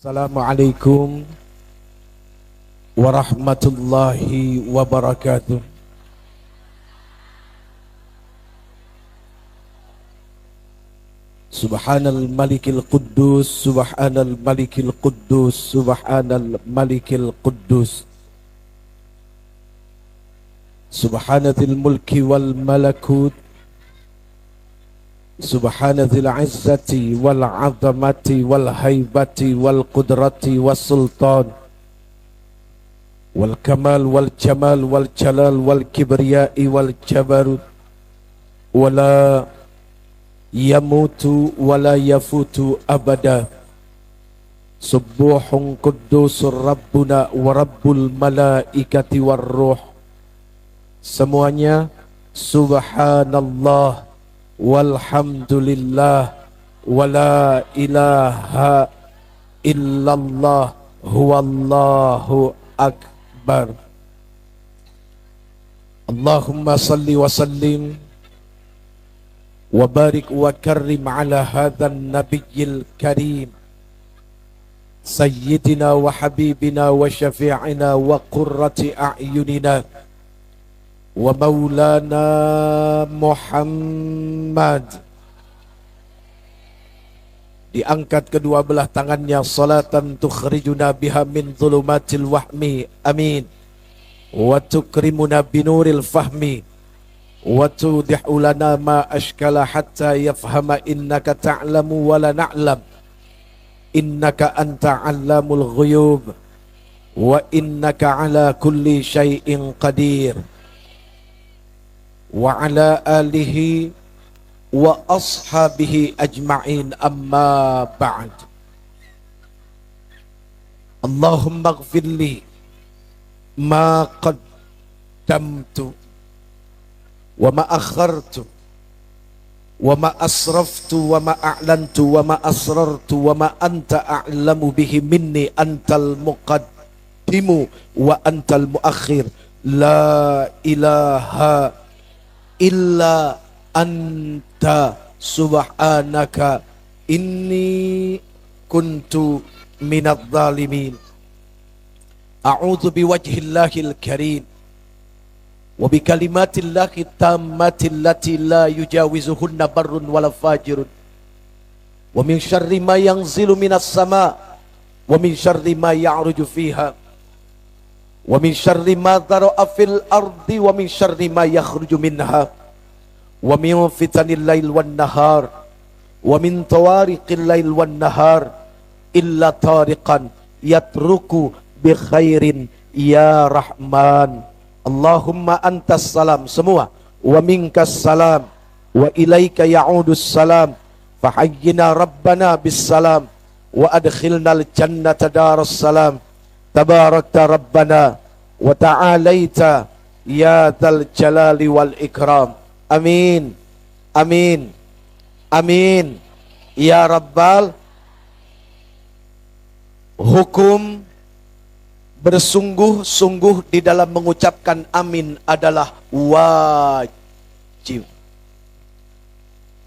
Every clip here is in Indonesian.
Assalamualaikum warahmatullahi wabarakatuh. Subhanal malikil quddus, subhanal malikil quddus, subhanal malikil quddus. Subhanatil mulki wal malakut, subhanatil izzati wal azamati wal haibati wal qudrati was sultan wal kamal wal jamal wal jalal wal kibriyai wal jabarut wala yamutu wala yafutu abada. Subuhun quddusur rabbuna wa rabbul malaikati war ruh. Semuanya subhanallah walhamdulillah wala ilaha illallah huwallahu akbar. Allahumma salli wa sallim wa barik wa karrim ala hadhan nabiyyil karim sayyidina wa habibina wa syafi'ina wa qurrati a'yunina wa maulana Muhammad. Diangkat kedua belah tangannya, salatan tukhrijuna biha min dhulumatil wahmi, amin, wa tukrimuna binuril fahmi, wa tudihu lana ma ashkala hatta yafhama innaka ta'lamu wa la na'lam, innaka anta 'allamul ghuyub wa innaka ala kulli syai'in qadir. Wa ala alihi wa ashabihi ajma'in, amma ba'd. Allahumma ighfirli ma qaddamtu wa ma akhartu wa ma asraftu wa ma a'lantu wa ma asrartu wa ma anta a'lamu bihi minni, antal muqaddimu wa antal muakhir, la ilaha illa anta subhanaka inni kuntu minadh dhalimin. A'udzu biwajhillahil karim wa bikalimatillahi tammati allati la yujawizuhunna barrun wala fajirun, wa min syarri ma yanzilu minas sama wa min syarri ma ya'ruju fiha wa min syarri ma dhara'a fil ardi wa min syarri ma yakhruju minha wa min fitanil lail wan nahar wa min tawariqil lail wan nahar illa tariqan yatruku bi khairin ya rahman. Allahumma antas salam, semua, wa minkas salam wa ilaika ya'udus salam, fahayyina rabbana bis salam wa adkhilnal jannata daras salam. Tabarakta rabbana wa ta'alaita ya dzal jalali wal ikram. Amin, amin, amin ya rabbal. Hukum bersungguh-sungguh di dalam mengucapkan amin adalah wajib.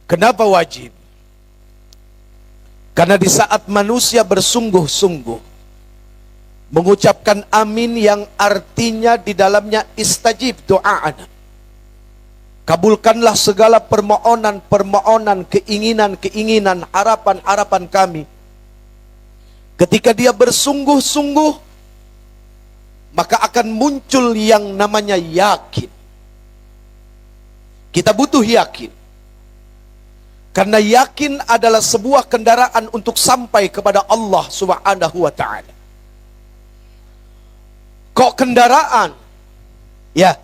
Kenapa wajib? Karena di saat manusia bersungguh-sungguh mengucapkan amin, yang artinya di dalamnya istajib doa'ana, kabulkanlah segala permohonan-permohonan, keinginan-keinginan, harapan-harapan kami. Ketika dia bersungguh-sungguh, maka akan muncul yang namanya yakin. Kita butuh yakin, karena yakin adalah sebuah kendaraan untuk sampai kepada Allah Subhanahu wa ta'ala. Kok kendaraan? Ya.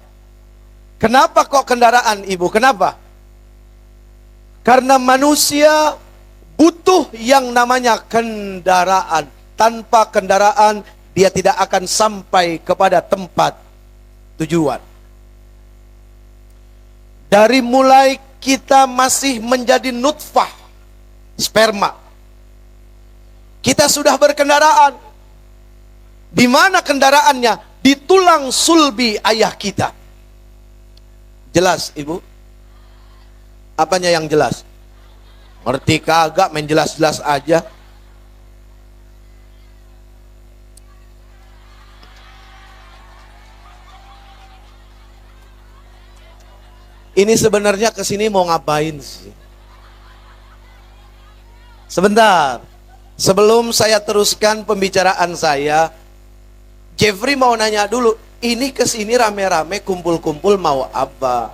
Kenapa kok kendaraan, Ibu? Kenapa? Karena manusia butuh yang namanya kendaraan. Tanpa kendaraan, dia tidak akan sampai kepada tempat tujuan. Dari mulai kita masih menjadi nutfah, sperma, kita sudah berkendaraan. Di mana kendaraannya? Di tulang sulbi ayah kita. Jelas, Ibu? Apanya yang jelas? Ngerti kagak, main jelas-jelas aja. Ini sebenarnya kesini mau ngapain sih? Sebentar, sebelum saya teruskan pembicaraan saya, Jeffrey mau nanya dulu, ini kesini rame-rame kumpul-kumpul mau apa?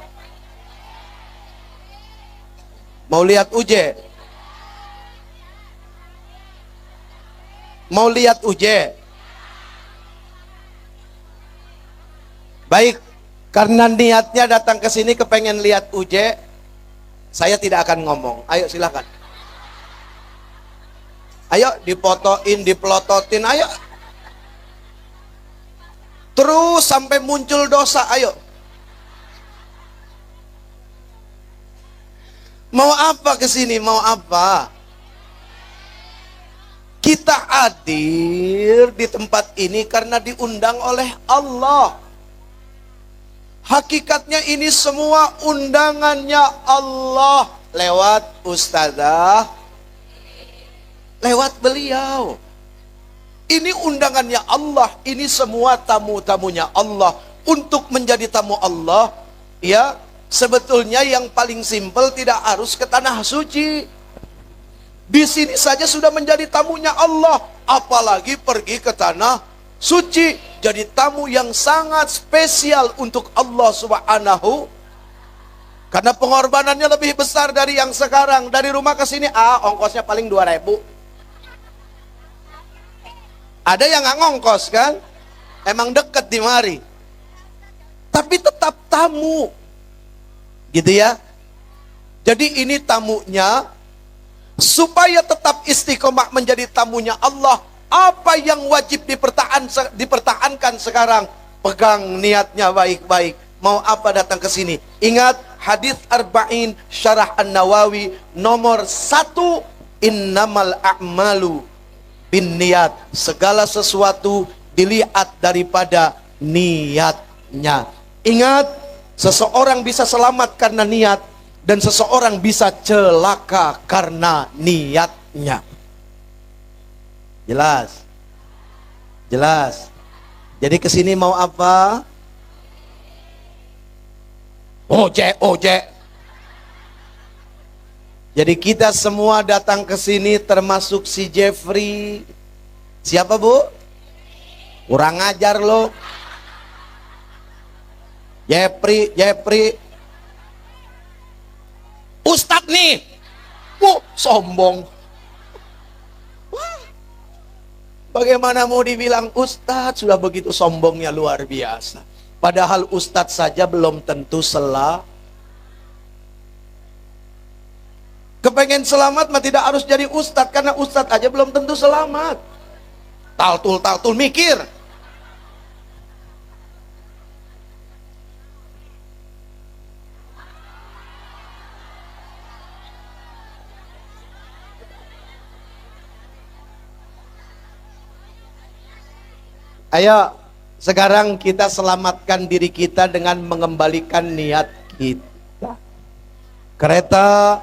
Mau lihat Uje? Mau lihat Uje? Baik, karena niatnya datang ke sini kepengen lihat Uje, saya tidak akan ngomong. Ayo silakan. Ayo dipotoin, dipelototin, ayo. Terus sampai muncul dosa, ayo. Mau apa ke sini? Mau apa? Kita hadir di tempat ini karena diundang oleh Allah. Hakikatnya ini semua undangannya Allah lewat ustazah, lewat beliau. Ini undangannya Allah, ini semua tamu-tamunya Allah. Untuk menjadi tamu Allah, ya, sebetulnya yang paling simpel tidak harus ke tanah suci. Di sini saja sudah menjadi tamunya Allah, apalagi pergi ke tanah suci. Jadi tamu yang sangat spesial untuk Allah Subhanahu. Karena pengorbanannya lebih besar dari yang sekarang. Dari rumah ke sini, ongkosnya paling 2.000. Ada yang nggak ngongkos kan? Emang deket di mari. Tapi tetap tamu. Gitu ya. Jadi ini tamunya. Supaya tetap istiqomah menjadi tamunya Allah. Apa yang wajib dipertahankan sekarang? Pegang niatnya baik-baik. Mau apa datang ke sini? Ingat hadis Arba'in Syarah An-Nawawi nomor 1. Innamal a'malu bin niat, segala sesuatu dilihat daripada niatnya. Ingat, seseorang bisa selamat karena niat, dan seseorang bisa celaka karena niatnya. Jelas? Jelas? Jadi kesini mau apa? Oje. Jadi kita semua datang ke sini termasuk si Jeffrey. Siapa bu? Kurang ajar lo. Jeffrey. Ustadz nih. Sombong. Wah. Bagaimana mau dibilang Ustadz? Sudah begitu sombongnya luar biasa. Padahal Ustadz saja belum tentu salah. Kepengen selamat mah tidak harus jadi ustadz, karena ustadz aja belum tentu selamat. Taltul mikir. Ayo, sekarang kita selamatkan diri kita dengan mengembalikan niat kita. Kereta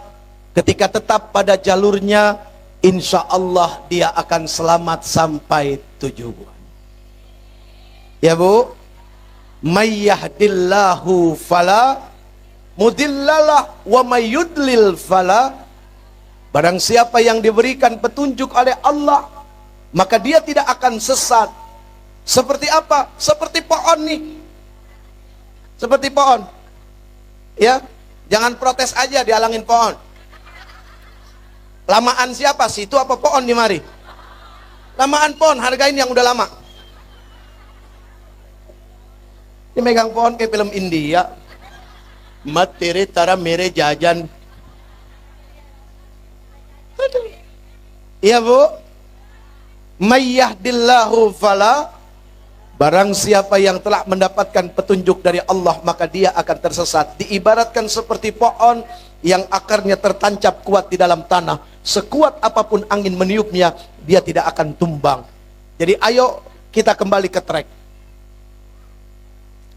ketika tetap pada jalurnya, insya Allah dia akan selamat sampai tujuan. Ya bu, may yahdillahu fala mudillalah wa may yudlil fala. Barang siapa yang diberikan petunjuk oleh Allah, maka dia tidak akan sesat. Seperti apa? Seperti pohon nih. Seperti pohon. Ya, jangan protes aja dihalangin pohon. Lamaan siapa? Situ apa pohon di mari? Lamaan pohon, hargain yang udah lama. Ini megang pohon kayak film India. Materi tara mere jajan. Iya bu. Mayyahdillahu fala. Barang siapa yang telah mendapatkan petunjuk dari Allah, maka dia akan tersesat. Diibaratkan seperti pohon yang akarnya tertancap kuat di dalam tanah. Sekuat apapun angin meniupnya, dia tidak akan tumbang. Jadi ayo kita kembali ke track.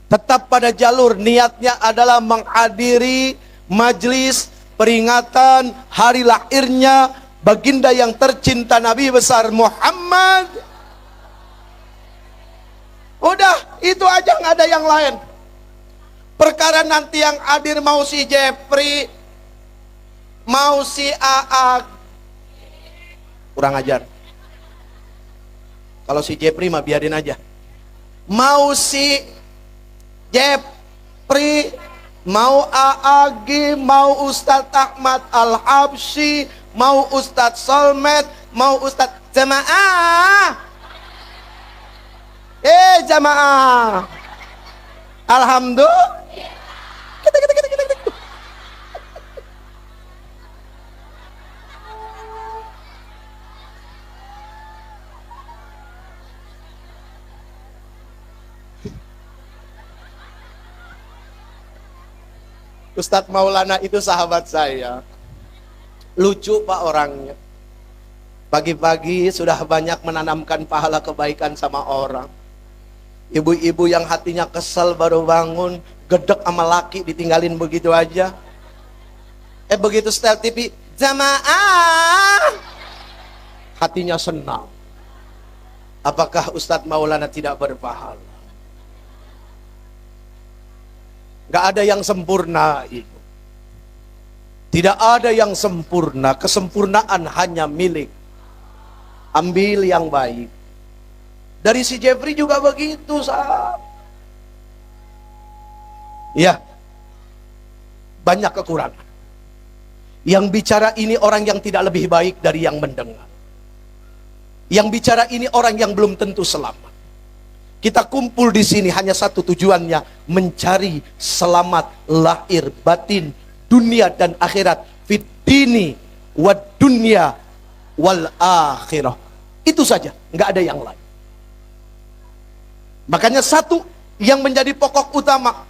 Tetap pada jalur, niatnya adalah menghadiri majelis peringatan hari lahirnya baginda yang tercinta Nabi besar Muhammad. Udah, itu aja, nggak ada yang lain. Perkara nanti yang hadir mau si Jeffrey, mau si AA, kurang ajar. Kalau si Jeffrey mah biarin aja. Mau si Jeffrey, mau AAG, mau Ustadz Ahmad Al-Habsyi, mau Ustadz Solmed, mau Ustadz Jamaah. Jamaah. Alhamdulillah. Ustadz Maulana itu sahabat saya. Lucu Pak orangnya. Pagi-pagi sudah banyak menanamkan pahala kebaikan sama orang. Ibu-ibu yang hatinya kesel baru bangun, gedek sama laki ditinggalin begitu aja. Begitu setel TV, jamaah, hatinya senang. Apakah Ustadz Maulana tidak berpahala? Gak ada yang sempurna itu. Tidak ada yang sempurna. Kesempurnaan hanya milik. Ambil yang baik. Dari si Jeffrey juga begitu, sahab. Ya, banyak kekurangan. Yang bicara ini orang yang tidak lebih baik dari yang mendengar. Yang bicara ini orang yang belum tentu selamat. Kita kumpul di sini hanya satu tujuannya, mencari selamat lahir batin, dunia dan akhirat, fid dini wad dunya wal akhirah. Itu saja, nggak ada yang lain. Makanya satu yang menjadi pokok utama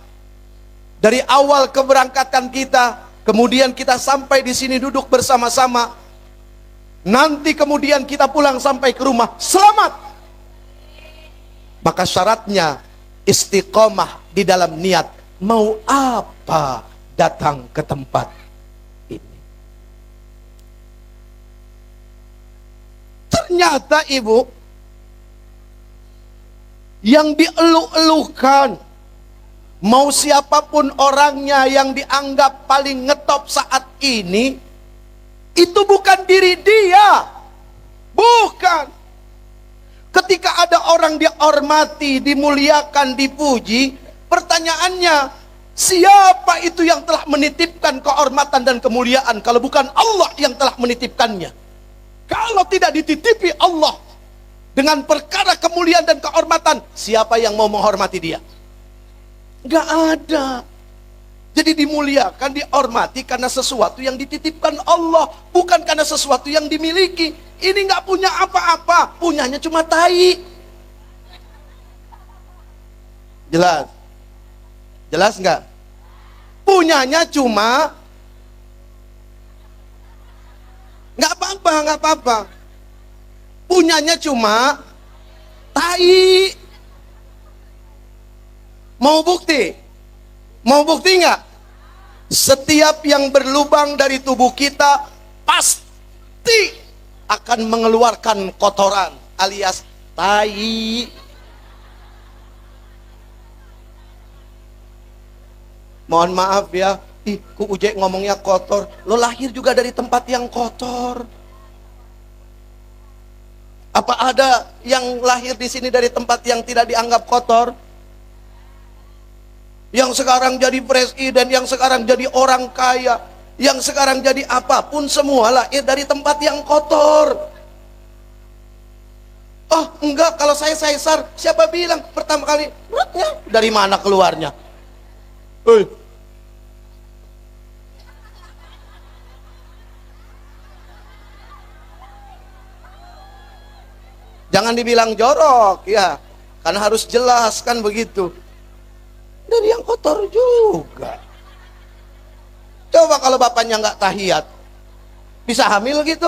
dari awal keberangkatan kita, kemudian kita sampai di sini duduk bersama-sama, nanti kemudian kita pulang sampai ke rumah selamat. Maka syaratnya istiqomah di dalam niat. Mau apa datang ke tempat ini? Ternyata ibu, yang dieluh-eluhkan, mau siapapun orangnya yang dianggap paling ngetop saat ini, itu bukan diri dia. Bukan. Ketika ada orang dihormati, dimuliakan, dipuji, pertanyaannya, siapa itu yang telah menitipkan kehormatan dan kemuliaan kalau bukan Allah yang telah menitipkannya? Kalau tidak dititipi Allah dengan perkara kemuliaan dan kehormatan, siapa yang mau menghormati dia? Gak ada. Jadi dimuliakan, dihormati karena sesuatu yang dititipkan Allah, bukan karena sesuatu yang dimiliki. Ini nggak punya apa-apa, punyanya cuma tai. Jelas? Jelas nggak? Punyanya cuma, nggak apa-apa, nggak apa-apa. Punyanya cuma tai. Mau bukti? Mau bukti nggak? Setiap yang berlubang dari tubuh kita pasti akan mengeluarkan kotoran alias tai. Mohon maaf ya, ku Ujek ngomongnya kotor. Lo lahir juga dari tempat yang kotor. Apa ada yang lahir di sini dari tempat yang tidak dianggap kotor? Yang sekarang jadi presiden, yang sekarang jadi orang kaya, yang sekarang jadi apapun, semua lahir dari tempat yang kotor. Oh enggak, kalau saya sesar, siapa bilang pertama kali dari mana keluarnya? Jangan dibilang jorok ya, karena harus jelas kan begitu. Dari yang kotor juga. Coba kalau bapaknya nggak tahiyat, bisa hamil gitu?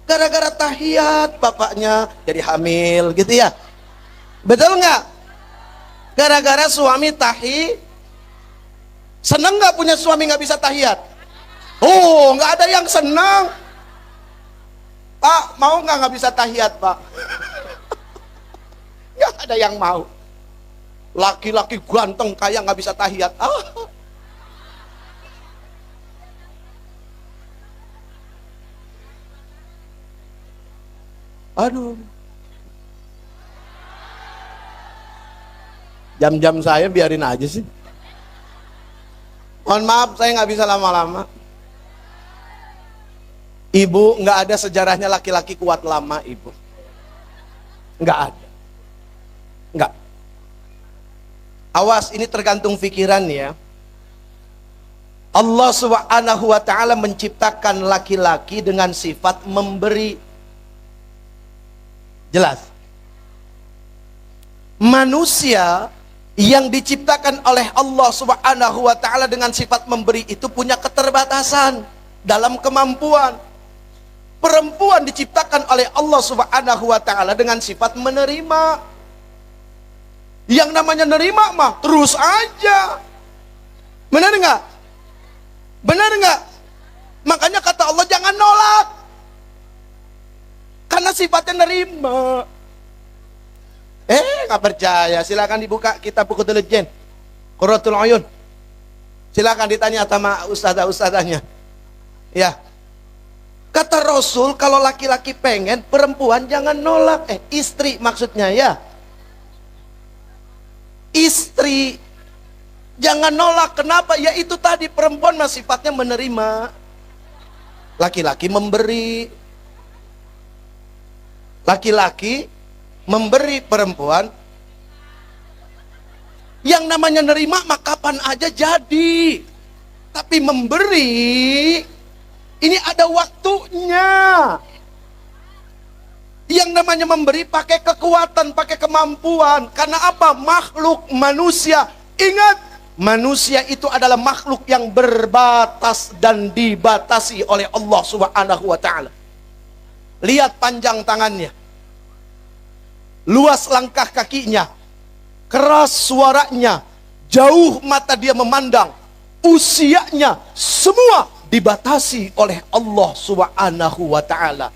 Gara-gara tahiyat bapaknya jadi hamil gitu ya? Betul nggak? Gara-gara suami seneng nggak punya suami nggak bisa tahiyat? Oh, nggak ada yang senang. Pak, mau nggak bisa tahiyat, Pak? Nggak ada yang mau. laki-laki ganteng kaya nggak bisa tahiyat. Aduh. Jam-jam saya biarin aja sih. Mohon maaf, saya nggak bisa lama-lama. Ibu, nggak ada sejarahnya laki-laki kuat lama, ibu. Nggak ada. Nggak. Awas, ini tergantung pikiran ya. Allah Subhanahu wa ta'ala menciptakan laki-laki dengan sifat memberi. Jelas. Manusia yang diciptakan oleh Allah Subhanahu wa ta'ala dengan sifat memberi itu punya keterbatasan dalam kemampuan. Perempuan diciptakan oleh Allah Subhanahu wa ta'ala dengan sifat menerima. Yang namanya nerima mah terus aja. Benar nggak? Benar nggak? Makanya kata Allah jangan nolak. Karena sifatnya nerima. Nggak percaya, silakan dibuka kitab buku intelijen Qurratul Uyun. Silakan ditanya sama ustadzah-ustadzahnya. Ya. Kata Rasul, kalau laki-laki pengen, perempuan jangan nolak. Istri maksudnya ya. Istri jangan nolak. Kenapa? Ya itu tadi, perempuan mah sifatnya menerima. Laki-laki memberi. Laki-laki memberi perempuan. Yang namanya nerima mah kapan aja jadi. Tapi memberi ini ada waktunya. Yang namanya memberi pakai kekuatan, pakai kemampuan. Karena apa? Makhluk manusia. Ingat, manusia itu adalah makhluk yang berbatas dan dibatasi oleh Allah Subhanahu wa ta'ala. Lihat panjang tangannya, luas langkah kakinya, keras suaranya, jauh mata dia memandang, usianya, semua dibatasi oleh Allah Subhanahu wa ta'ala.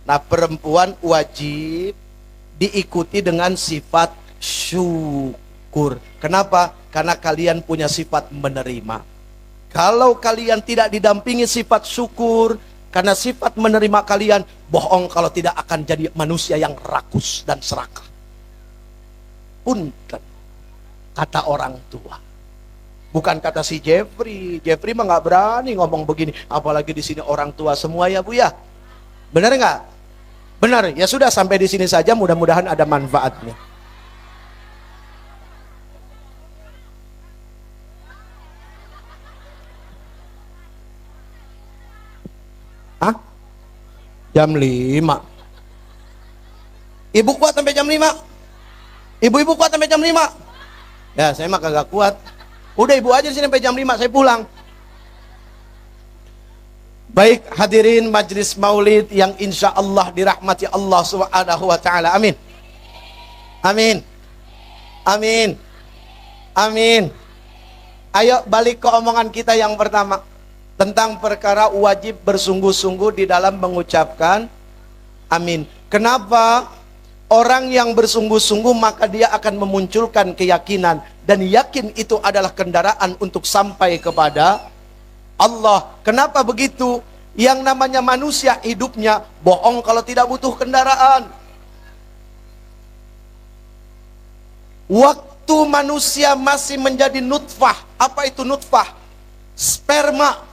Nah, perempuan wajib diikuti dengan sifat syukur. Kenapa? Karena kalian punya sifat menerima. Kalau kalian tidak didampingi sifat syukur, karena sifat menerima kalian, bohong kalau tidak akan jadi manusia yang rakus dan serakah. Punten, kata orang tua. Bukan kata si Jeffrey. Jeffrey mah nggak berani ngomong begini. Apalagi di sini orang tua semua ya Bu ya. Benar nggak? Benar. Ya sudah, sampai di sini saja. Mudah-mudahan ada manfaatnya. Hah? Jam 5. Ibu kuat sampai jam 5? Ibu-ibu kuat sampai jam 5? Ya, saya mah kagak kuat. Udah ibu aja di sini sampai jam 5, saya pulang. Baik, hadirin majlis maulid yang insya Allah dirahmati Allah Subhanahu wa ta'ala. Amin. Amin. Amin. Amin. Ayo balik ke omongan kita yang pertama. Tentang perkara wajib bersungguh-sungguh di dalam mengucapkan amin. Kenapa? Orang yang bersungguh-sungguh maka dia akan memunculkan keyakinan. Dan yakin itu adalah kendaraan untuk sampai kepada Allah. Kenapa begitu? Yang namanya manusia hidupnya bohong kalau tidak butuh kendaraan. Waktu manusia masih menjadi nutfah. Apa itu nutfah? Sperma.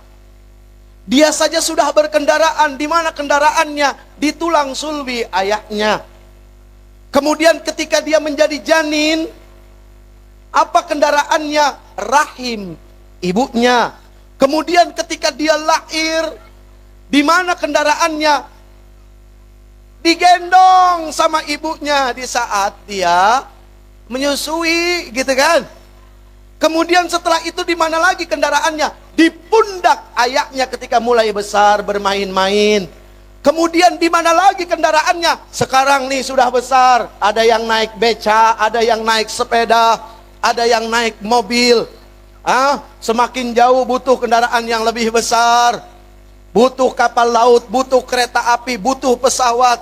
Dia saja sudah berkendaraan. Di mana kendaraannya? Di tulang sulbi ayahnya. Kemudian ketika dia menjadi janin, apa kendaraannya? Rahim ibunya. Kemudian ketika dia lahir, di mana kendaraannya? Digendong sama ibunya di saat dia menyusui, gitu kan? Kemudian setelah itu di mana lagi kendaraannya? Di pundak ayahnya ketika mulai besar bermain-main. Kemudian di mana lagi kendaraannya? Sekarang nih sudah besar, ada yang naik beca, ada yang naik sepeda, ada yang naik mobil. Semakin jauh butuh kendaraan yang lebih besar. Butuh kapal laut, butuh kereta api, butuh pesawat.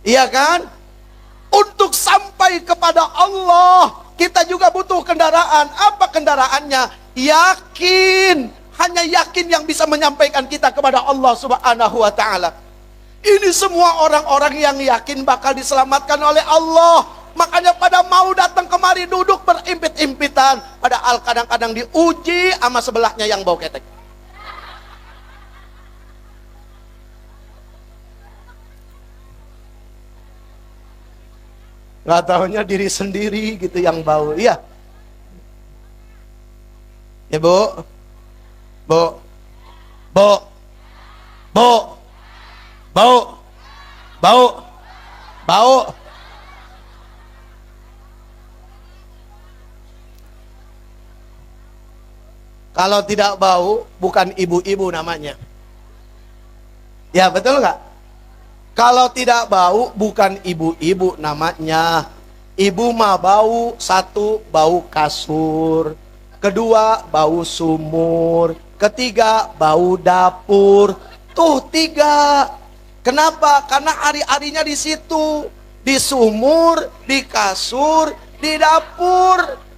Iya kan? Untuk sampai kepada Allah, Kita juga butuh kendaraan. Apa kendaraannya? Yakin. Hanya yakin yang bisa menyampaikan kita kepada Allah Subhanahu wa ta'ala. Ini semua orang-orang yang yakin bakal diselamatkan oleh Allah. Makanya pada mau datang kemari duduk berimpit-impitan. Padahal kadang-kadang diuji sama sebelahnya yang bau ketek. Nggak tahunya diri sendiri gitu yang bau. Iya. Ya Bu. Bu. Bu. Bu. Bau. Bau. Bau. Kalau tidak bau, bukan ibu-ibu namanya. Ya betul nggak? Kalau tidak bau, bukan ibu-ibu namanya. Ibu mah bau, satu, bau kasur. Kedua, bau sumur. Ketiga, bau dapur. Tuh 3. Kenapa? Karena ari-arinya di situ. Di sumur, di kasur, di dapur.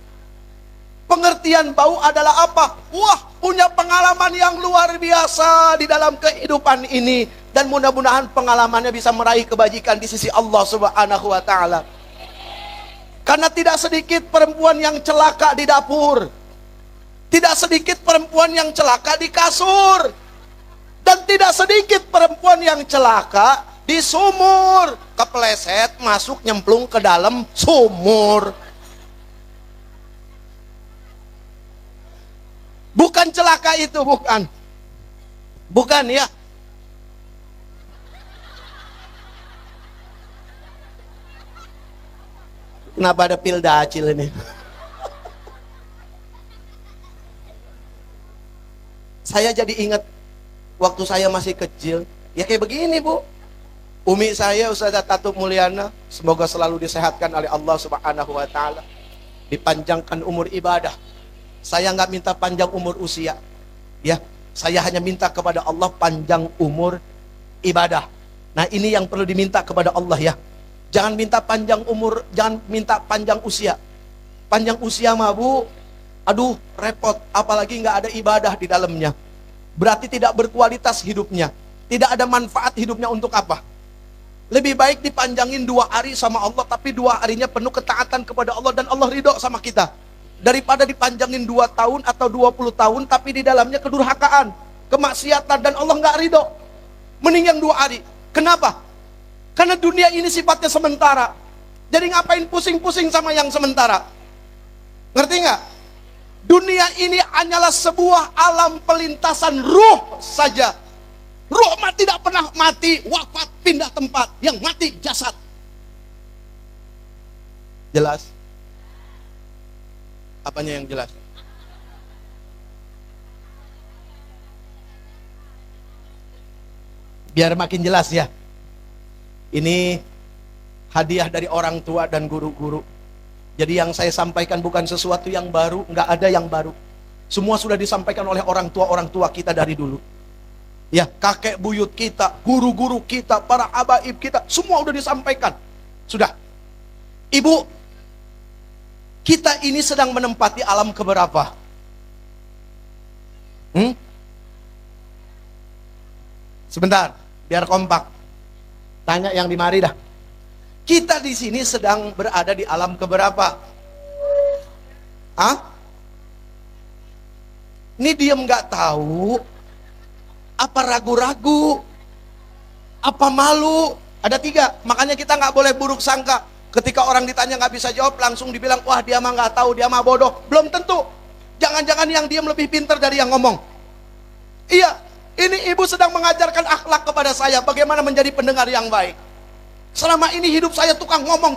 Pengertian bau adalah apa? Wah, punya pengalaman yang luar biasa di dalam kehidupan ini. Dan mudah-mudahan pengalamannya bisa meraih kebajikan di sisi Allah Subhanahu wa ta'ala. Karena tidak sedikit perempuan yang celaka di dapur. Tidak sedikit perempuan yang celaka di kasur. Dan tidak sedikit perempuan yang celaka di sumur. Kepleset, masuk, nyemplung ke dalam sumur. Bukan celaka itu, bukan. Bukan ya. Kenapa ada pil dacil ini? Saya jadi ingat waktu saya masih kecil. Ya kayak begini Bu. Umi saya Ustazah Tatub Mulyana, semoga selalu disehatkan oleh Allah Subhanahu wa ta'ala. Dipanjangkan umur ibadah. Saya nggak minta panjang umur usia. Ya, saya hanya minta kepada Allah panjang umur ibadah. Nah ini yang perlu diminta kepada Allah ya. Jangan minta panjang umur, jangan minta panjang usia. Panjang usia mah Bu, aduh repot, apalagi nggak ada ibadah di dalamnya. Berarti tidak berkualitas hidupnya. Tidak ada manfaat hidupnya untuk apa? Lebih baik dipanjangin 2 hari sama Allah, tapi 2 harinya penuh ketaatan kepada Allah dan Allah ridho sama kita. Daripada dipanjangin 2 tahun atau 20 tahun, tapi di dalamnya kedurhakaan, kemaksiatan dan Allah nggak ridho. Mending yang 2 hari. Kenapa? Karena dunia ini sifatnya sementara. Jadi ngapain pusing-pusing sama yang sementara? Ngerti nggak? Dunia ini hanyalah sebuah alam pelintasan ruh saja. Ruh mah tidak pernah mati, wafat, pindah tempat. Yang mati jasad. Jelas? Apanya yang jelas? Biar makin jelas ya. Ini hadiah dari orang tua dan guru-guru. Jadi yang saya sampaikan bukan sesuatu yang baru, nggak ada yang baru. Semua sudah disampaikan oleh orang tua kita dari dulu. Ya, kakek buyut kita, guru-guru kita, para habaib kita, semua sudah disampaikan. Sudah. Ibu, kita ini sedang menempati alam keberapa? Sebentar, biar kompak. Tanya yang di mari dah. Kita di sini sedang berada di alam keberapa? Ini diem nggak tahu? Apa ragu-ragu? Apa malu? Ada 3. Makanya kita nggak boleh buruk sangka. Ketika orang ditanya nggak bisa jawab, langsung dibilang, wah dia mah nggak tahu, dia mah bodoh. Belum tentu. Jangan-jangan yang diem lebih pintar dari yang ngomong. Iya. Ini ibu sedang mengajarkan akhlak kepada saya, bagaimana menjadi pendengar yang baik. Selama ini hidup saya tukang ngomong.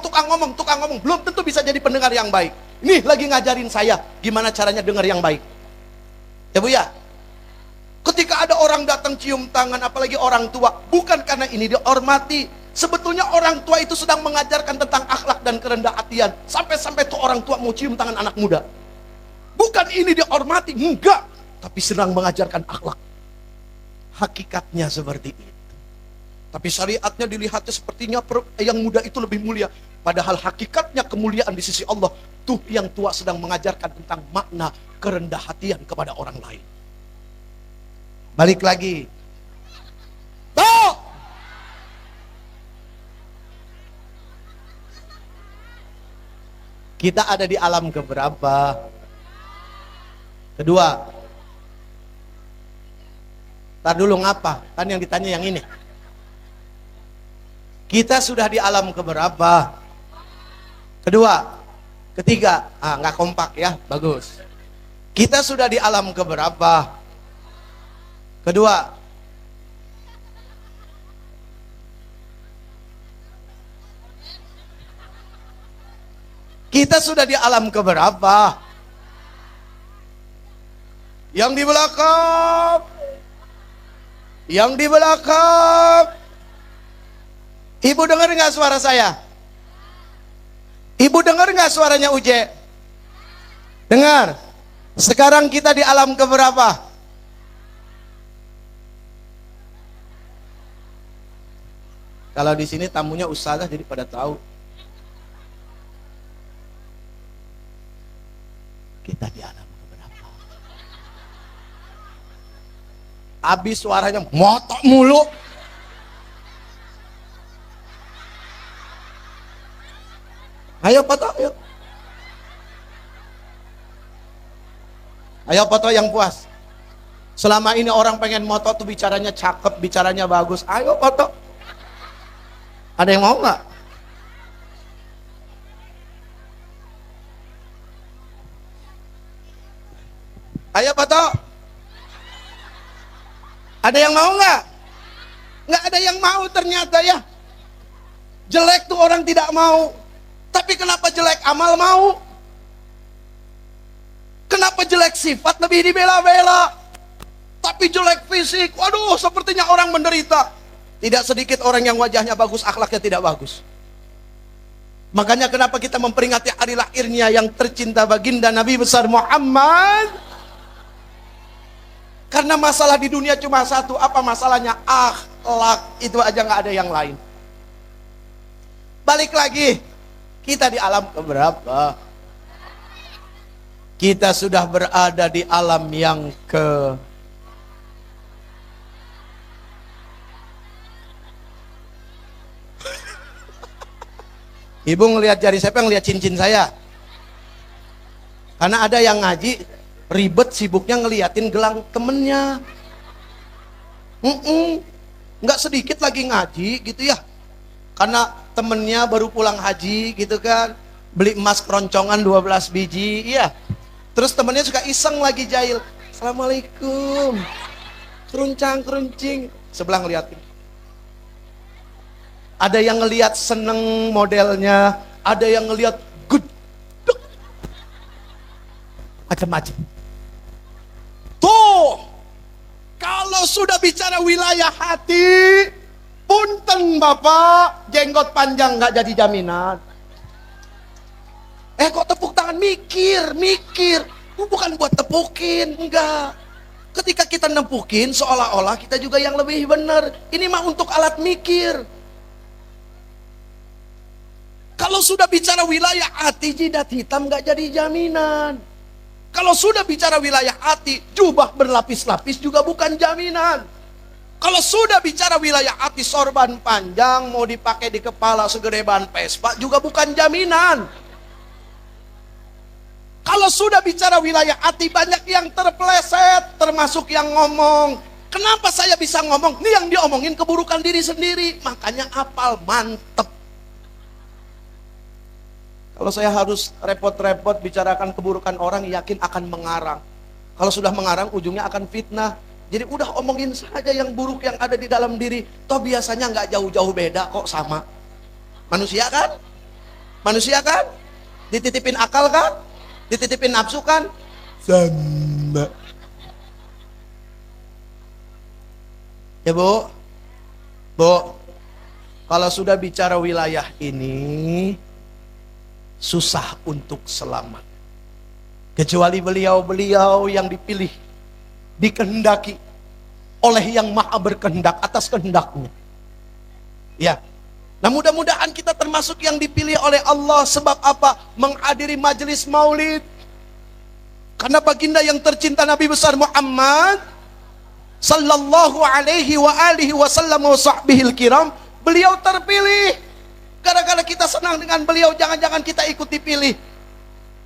Belum tentu bisa jadi pendengar yang baik. Ini lagi ngajarin saya, gimana caranya dengar yang baik. Ya Bu ya. Ketika ada orang datang cium tangan, apalagi orang tua, bukan karena ini dihormati. Sebetulnya orang tua itu sedang mengajarkan tentang akhlak dan kerendah hatian. Sampai-sampai tuh orang tua mau cium tangan anak muda. Bukan ini dihormati, enggak. Tapi sedang mengajarkan akhlak. Hakikatnya seperti itu. Tapi syariatnya dilihatnya sepertinya yang muda itu lebih mulia. Padahal hakikatnya kemuliaan di sisi Allah itu yang tua sedang mengajarkan tentang makna kerendah hatian kepada orang lain. Balik lagi. Tuh! Kita ada di alam keberapa? Kedua. Tar dulu ngapa? Kan yang ditanya yang ini. Kita sudah di alam keberapa? Kedua. Ketiga. Nggak kompak ya, bagus. Kita sudah di alam keberapa? Kedua. Kita sudah di alam keberapa? Yang di belakang. Yang di belakang. Ibu dengar nggak suara saya? Ibu dengar nggak suaranya Uje? Dengar. Sekarang kita di alam keberapa? Kalau di sini tamunya ustazah jadi pada tahu. Kita di alam keberapa? Habis suaranya motok mulu. Ayo foto, yuk. Ayo foto yang puas. Selama ini orang pengen moto tuh bicaranya cakep, bicaranya bagus. Ayo foto. Ada yang mau nggak? Ayo foto. Ada yang mau nggak? Nggak ada yang mau ternyata ya. Jelek tuh orang tidak mau. Tapi kenapa jelek amal mau? Kenapa jelek sifat lebih dibela-bela? Tapi jelek fisik, waduh sepertinya orang menderita. Tidak sedikit orang yang wajahnya bagus, akhlaknya tidak bagus. Makanya kenapa kita memperingati hari lahirnya yang tercinta baginda Nabi besar Muhammad? Karena masalah di dunia cuma satu, apa masalahnya? Akhlak, itu aja nggak ada yang lain. Balik lagi, kita di alam keberapa? Kita sudah berada di alam yang Ibu ngelihat jari siapa, ngelihat cincin saya? Karena ada yang ngaji ribet sibuknya ngeliatin gelang temennya. Nggak sedikit lagi ngaji gitu ya. Karena temennya baru pulang haji gitu kan, beli emas keroncongan 12 biji, iya. Terus temennya suka iseng lagi jahil. Assalamualaikum. Keruncang-keruncing. Sebelah ngeliatin. Ada yang ngeliat seneng modelnya, ada yang ngeliat gudeg. Macam-macam. Tuh, kalau sudah bicara wilayah hati, punten Bapak, jenggot panjang nggak jadi jaminan. Kok tepuk tangan? Mikir. Bukan buat tepukin, enggak. Ketika kita nempukin, seolah-olah kita juga yang lebih benar. Ini mah untuk alat mikir. Kalau sudah bicara wilayah hati, jidat hitam nggak jadi jaminan. Kalau sudah bicara wilayah hati, jubah berlapis-lapis juga bukan jaminan. Kalau sudah bicara wilayah hati, sorban panjang mau dipakai di kepala segede ban Vespa juga bukan jaminan. Kalau sudah bicara wilayah hati, banyak yang terpeleset, termasuk yang ngomong. Kenapa saya bisa ngomong? Ini yang diomongin keburukan diri sendiri. Makanya hafal, mantep. Kalau saya harus repot-repot bicarakan keburukan orang, yakin akan mengarang. Kalau sudah mengarang, ujungnya akan fitnah. Jadi udah omongin saja yang buruk yang ada di dalam diri. Toh biasanya nggak jauh-jauh beda kok, sama. Manusia kan? Manusia kan? Dititipin akal kan? Dititipin nafsu kan? Sama. Ya Bu? Bu, kalau sudah bicara wilayah ini, susah untuk selamat. Kecuali beliau-beliau yang dipilih, dikehendaki oleh yang maha berkehendak atas kehendaknya. Ya, Nah, mudah-mudahan kita termasuk yang dipilih oleh Allah. Sebab apa? Menghadiri majelis maulid. Karena baginda yang tercinta Nabi besar Muhammad sallallahu alaihi wa alihi wasallam wa sahbihil kiram, beliau terpilih. Gara-gara kita senang dengan beliau, jangan-jangan kita ikut dipilih.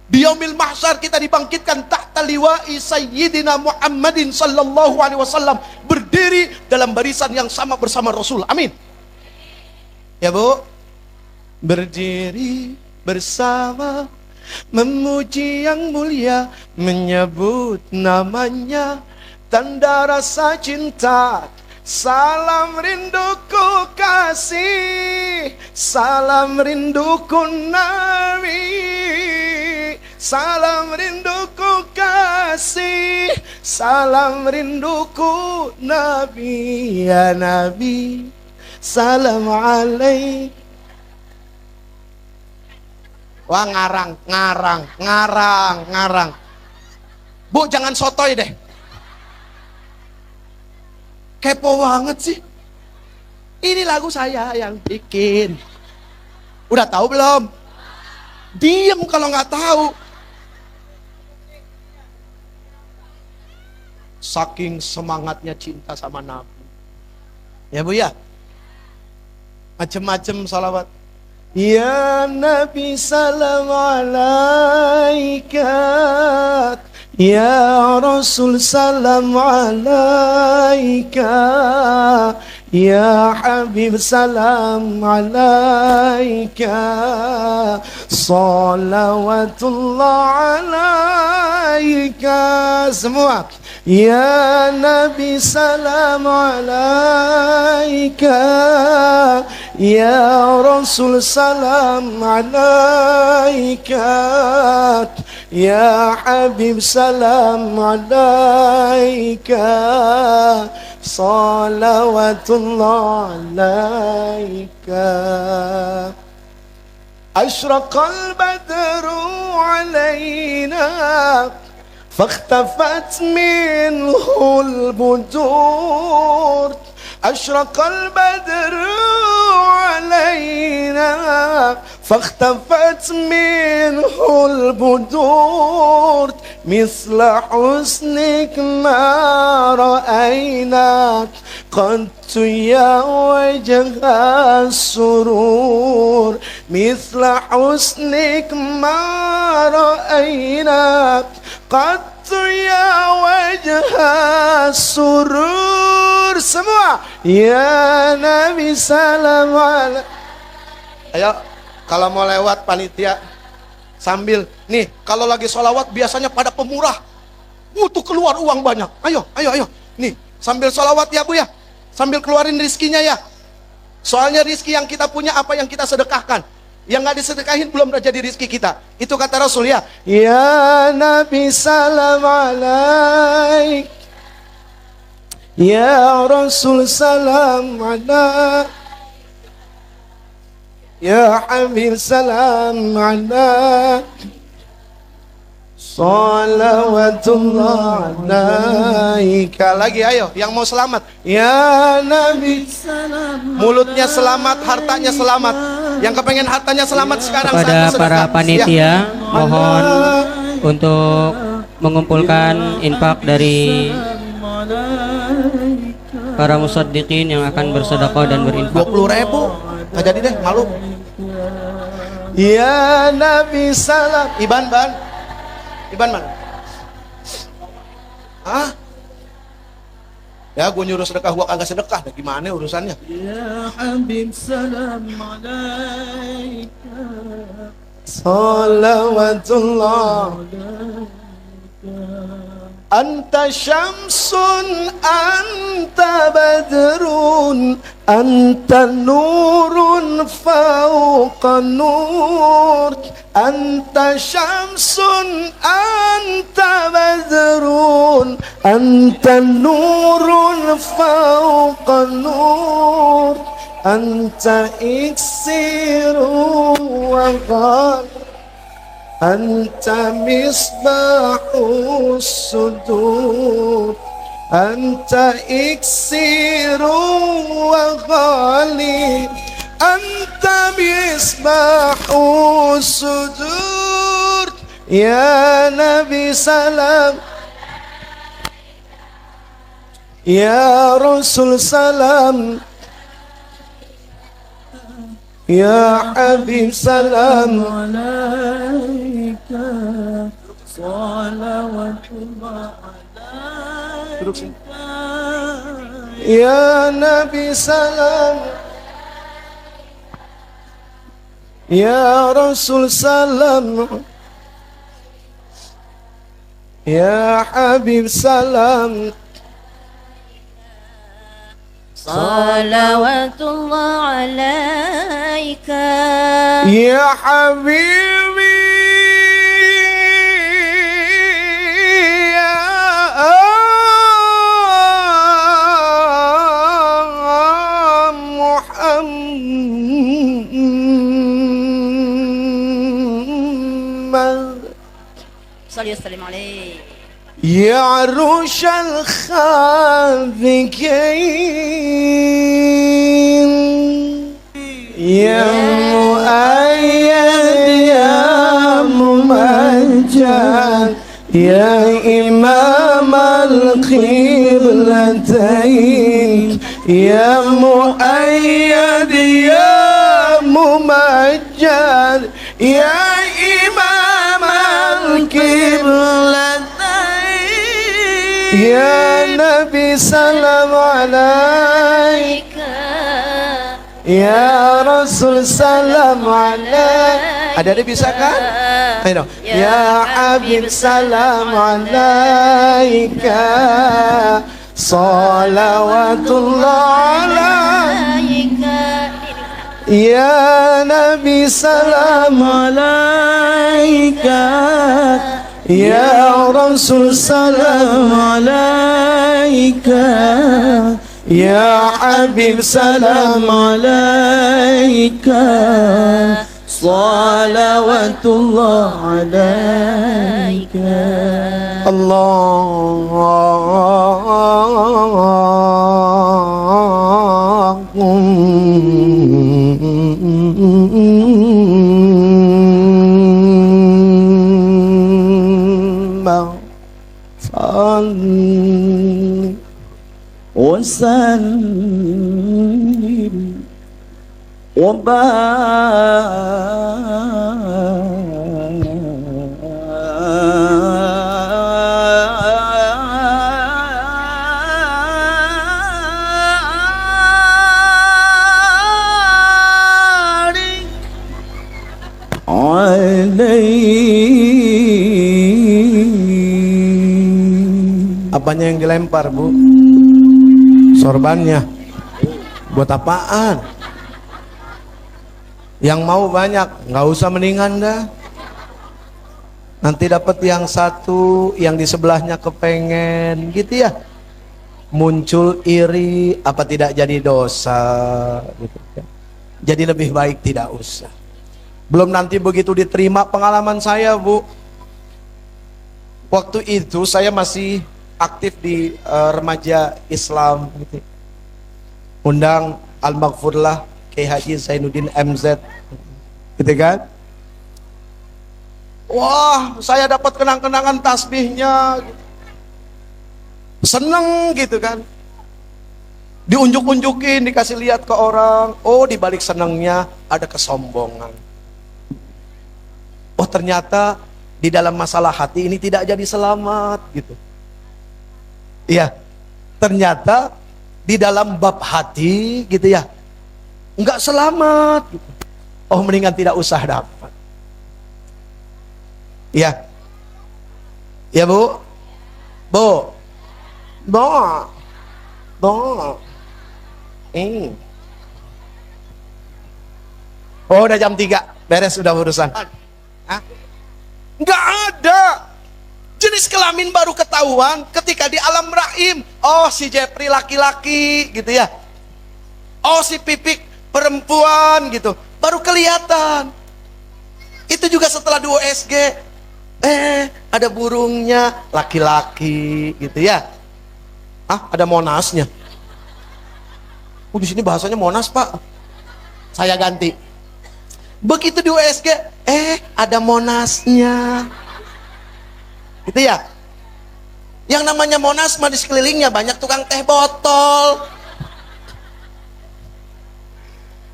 Di yaumil mahsyar kita dibangkitkan tahta liwa'i sayyidina Muhammadin sallallahu alaihi wasallam, berdiri dalam barisan yang sama bersama Rasul. Amin. Ya Bu, berdiri bersama, memuji yang mulia, menyebut namanya, tanda rasa cinta. Salam rinduku kasih, salam rinduku Nabi, salam rinduku kasih, salam rinduku Nabi. Ya Nabi, salam alaik. Wah, ngarang. Bu, jangan sotoy deh. Kepo banget sih. Ini lagu saya yang bikin. Udah tahu belum? Diam kalau nggak tahu. Saking semangatnya cinta sama Nabi. Ya Bu ya. Macem-macem salawat. Ya Nabi salam alaikat, ya Rasul salam alaika, ya Habib salam alaika, salawatullah alaika. Semua. Ya Nabi salam alaika, ya Rasul salam alaika, ya Habib salam alaika, salawatullah alaika. Ashraqal badru alaina, فاختفت منه البدور. أشرق البدر علينا فاختفت منه البدور. مثل حسنك ما رأيناك قد يا وجه السرور. مثل حسنك ما رأيناك قد يا وجه السرور. Semua. Ya Nabi salam ala. Ayo, kalau mau lewat panitia sambil nih, kalau lagi sholawat biasanya pada pemurah, butuh keluar uang banyak. Ayo nih, sambil sholawat ya Bu ya, sambil keluarin rizkinya ya. Soalnya rizki yang kita punya apa yang kita sedekahkan, yang nggak disedekahin belum jadi rizki kita. Itu kata Rasul ya. Ya Nabi salam alaik, ya Rasul salam alaik, ya Habib salam alaik, salawatullah alaika. Lagi ayo, yang mau selamat. Ya Nabi salam, mulutnya selamat, hartanya selamat. Yang kepengen hartanya selamat sekarang. Kepada para panitia, mohon untuk mengumpulkan infak dari para musaddiqin yang akan bersedekah dan berinfak. 20.000 nggak jadi deh, malu. Ya Nabi salam. Iban mana? Hah? Ya, gue nyuruh sedekah, gue kagak sedekah. Nah, gimana urusannya? Ya Habib salam alaika, salawatullah. Anta syamsun, anta badrun, anta nurun fauqa nur. Anta syamsun, anta badrun, anta nurun fauqa nur. Anta iksiru wa ghal, Anta misbahus sudur, Anta iksiru wa ghali, anta misbahu sujud. Ya Nabi salam, ya Rasul salam, ya Habib salam alaika, salawatullah alaika, ya Nabi salam, ya Rasul salam, ya Habib salam. Salawatullah alaika, Ya Habibi, ya Muhammad, salli wa sallim alaihi. يا عروش الخافقين، يا مؤيد يا ممجد، يا إمام القبلتين، يا مؤيد يا ممجد، يا إمام القبلتين، Ya Nabi salam alaik, ya Rasul salam alaik. Ada bisa kan? Ayo. Ya Habib salam alaika, salawatullah alaika. Ya Nabi salam alaika, ya Rasul salam alaika, ya Habib salam alaika, salawatullah alaika. Allahumma salli wa sallim wa Apanya yang dilempar, Bu? Sorbannya. Buat apaan? Yang mau banyak, nggak usah mendingan dah. Nanti dapat yang satu, yang di sebelahnya kepengen, gitu ya. Muncul iri, apa tidak jadi dosa, gitu kan. Jadi lebih baik tidak usah. Belum nanti begitu diterima pengalaman saya, Bu. Waktu itu saya masih aktif di remaja Islam gitu. Undang Al-Maghfurlah Kiai Haji Zainuddin MZ gitu kan. Wah, saya dapat kenang-kenangan tasbihnya gitu. Seneng gitu kan. Diunjuk-unjukin, dikasih lihat ke orang. Oh, di balik senengnya ada kesombongan. Oh, ternyata di dalam masalah hati ini tidak jadi selamat gitu. Iya, ternyata di dalam bab hati gitu ya, enggak selamat gitu. Oh, mendingan tidak usah dapat. Iya. Ya, Bu. Bu. Bu. Bu. Oh, udah jam 3. Beres udah urusan. Hah? Enggak ada. Jenis kelamin baru ketahuan ketika di alam rahim. Oh, si Jepri laki-laki gitu ya. Oh, si Pipik perempuan gitu. Baru kelihatan. Itu juga setelah di USG. Ada burungnya laki-laki gitu ya. Ah, ada Monasnya. Oh, di sini bahasanya Monas, Pak. Saya ganti. Begitu di USG, ada Monasnya. Gitu ya. Yang namanya Monas mah di sekelilingnya banyak tukang teh botol.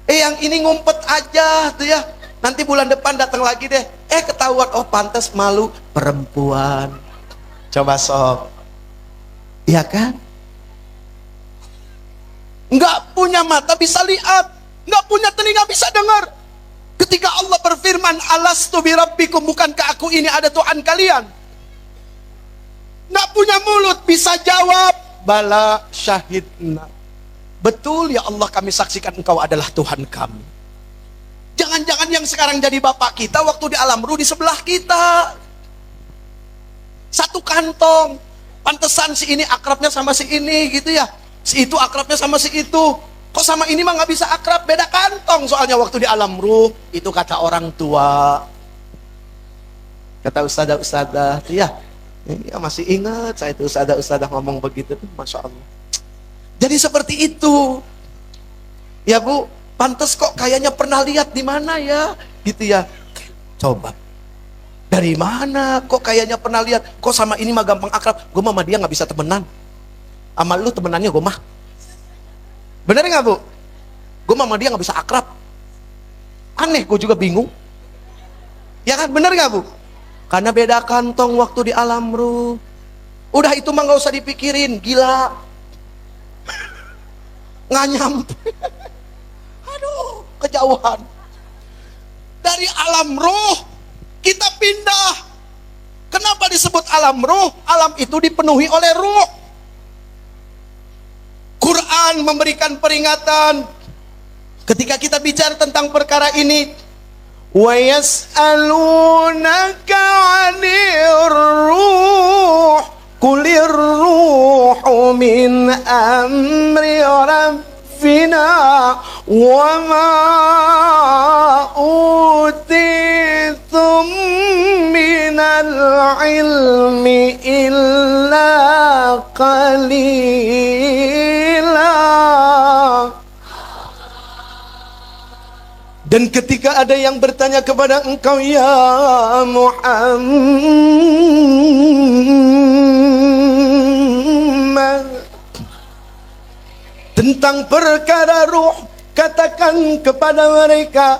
Yang ini ngumpet aja tuh ya. Nanti bulan depan datang lagi deh. Ketahuan, oh pantas malu perempuan. Coba sok. Iya kan? Nggak punya mata bisa lihat, nggak punya telinga bisa dengar. Ketika Allah berfirman, alastu birabbikum, bukankah aku ini ada Tuhan kalian? Nggak punya mulut bisa jawab, bala syahidna. Betul ya Allah, kami saksikan engkau adalah Tuhan kami. Jangan-jangan yang sekarang jadi bapak kita waktu di alam ruh di sebelah kita. Satu kantong. Pantesan si ini akrabnya sama si ini gitu ya. Si itu akrabnya sama si itu. Kok sama ini mah nggak bisa akrab, beda kantong soalnya waktu di alam ruh. Itu kata orang tua, kata ustadzah ya, masih ingat saya itu ustadzah ngomong begitu, masya Allah. Jadi seperti itu ya Bu. Pantes kok kayaknya pernah lihat di mana ya gitu ya. Coba dari mana kok kayaknya pernah lihat, kok sama ini mah gampang akrab, gue mah sama dia nggak bisa temenan, sama lu temenannya gue mah. Bener nggak Bu? Gue sama dia nggak bisa akrab. Aneh, gue juga bingung. Ya kan, bener nggak Bu? Karena beda kantong waktu di alam ruh. Udah itu mah nggak usah dipikirin, gila. Nggak nyampe. Aduh, kejauhan. Dari alam ruh kita pindah. Kenapa disebut alam ruh? Alam itu dipenuhi oleh ruh. Quran memberikan peringatan ketika kita bicara tentang perkara ini. Wa yas'alunaka 'anir ruh qulir ruhu min amri rabbina wa ma utitum minal ilmi illa qalila. Dan ketika ada yang bertanya kepada engkau ya Muhammad tentang perkara ruh, katakan kepada mereka,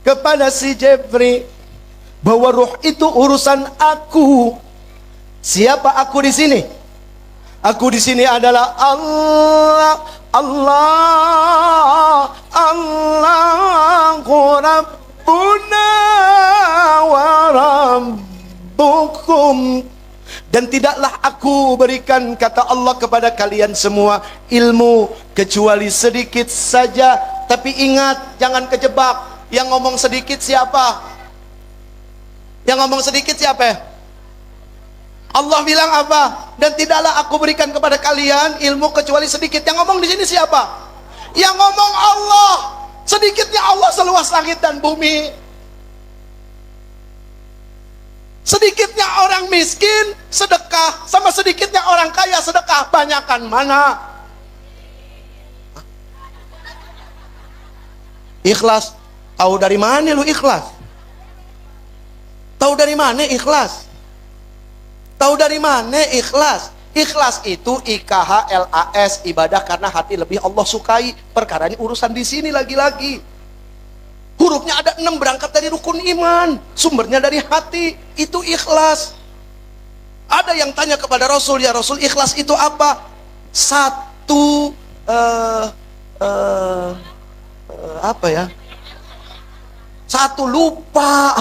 kepada si Jibril, bahwa ruh itu urusan aku. Siapa aku di sini? Aku di sini adalah Allah. Allah, Allahu Rabbuna wa Rabbukum. Dan tidaklah aku berikan, kata Allah, kepada kalian semua ilmu kecuali sedikit saja. Tapi ingat, jangan kejebak. Yang ngomong sedikit siapa? Yang ngomong sedikit siapa? Allah bilang apa? Dan tidaklah aku berikan kepada kalian ilmu kecuali sedikit. Yang ngomong di sini siapa? Yang ngomong Allah. Sedikitnya Allah seluas langit dan bumi. Sedikitnya orang miskin sedekah sama sedikitnya orang kaya sedekah, banyakan mana? Ikhlas. Tahu dari mana lu ikhlas? Tahu dari mana ikhlas? Tahu dari mana ikhlas? Ikhlas itu IKHLAS, ibadah karena hati lebih Allah sukai. Perkara ini urusan di sini lagi-lagi. Hurufnya ada 6, berangkat dari rukun iman. Sumbernya dari hati, itu ikhlas. Ada yang tanya kepada Rasul, ya Rasul, ikhlas itu apa? Satu apa ya? Satu lupa.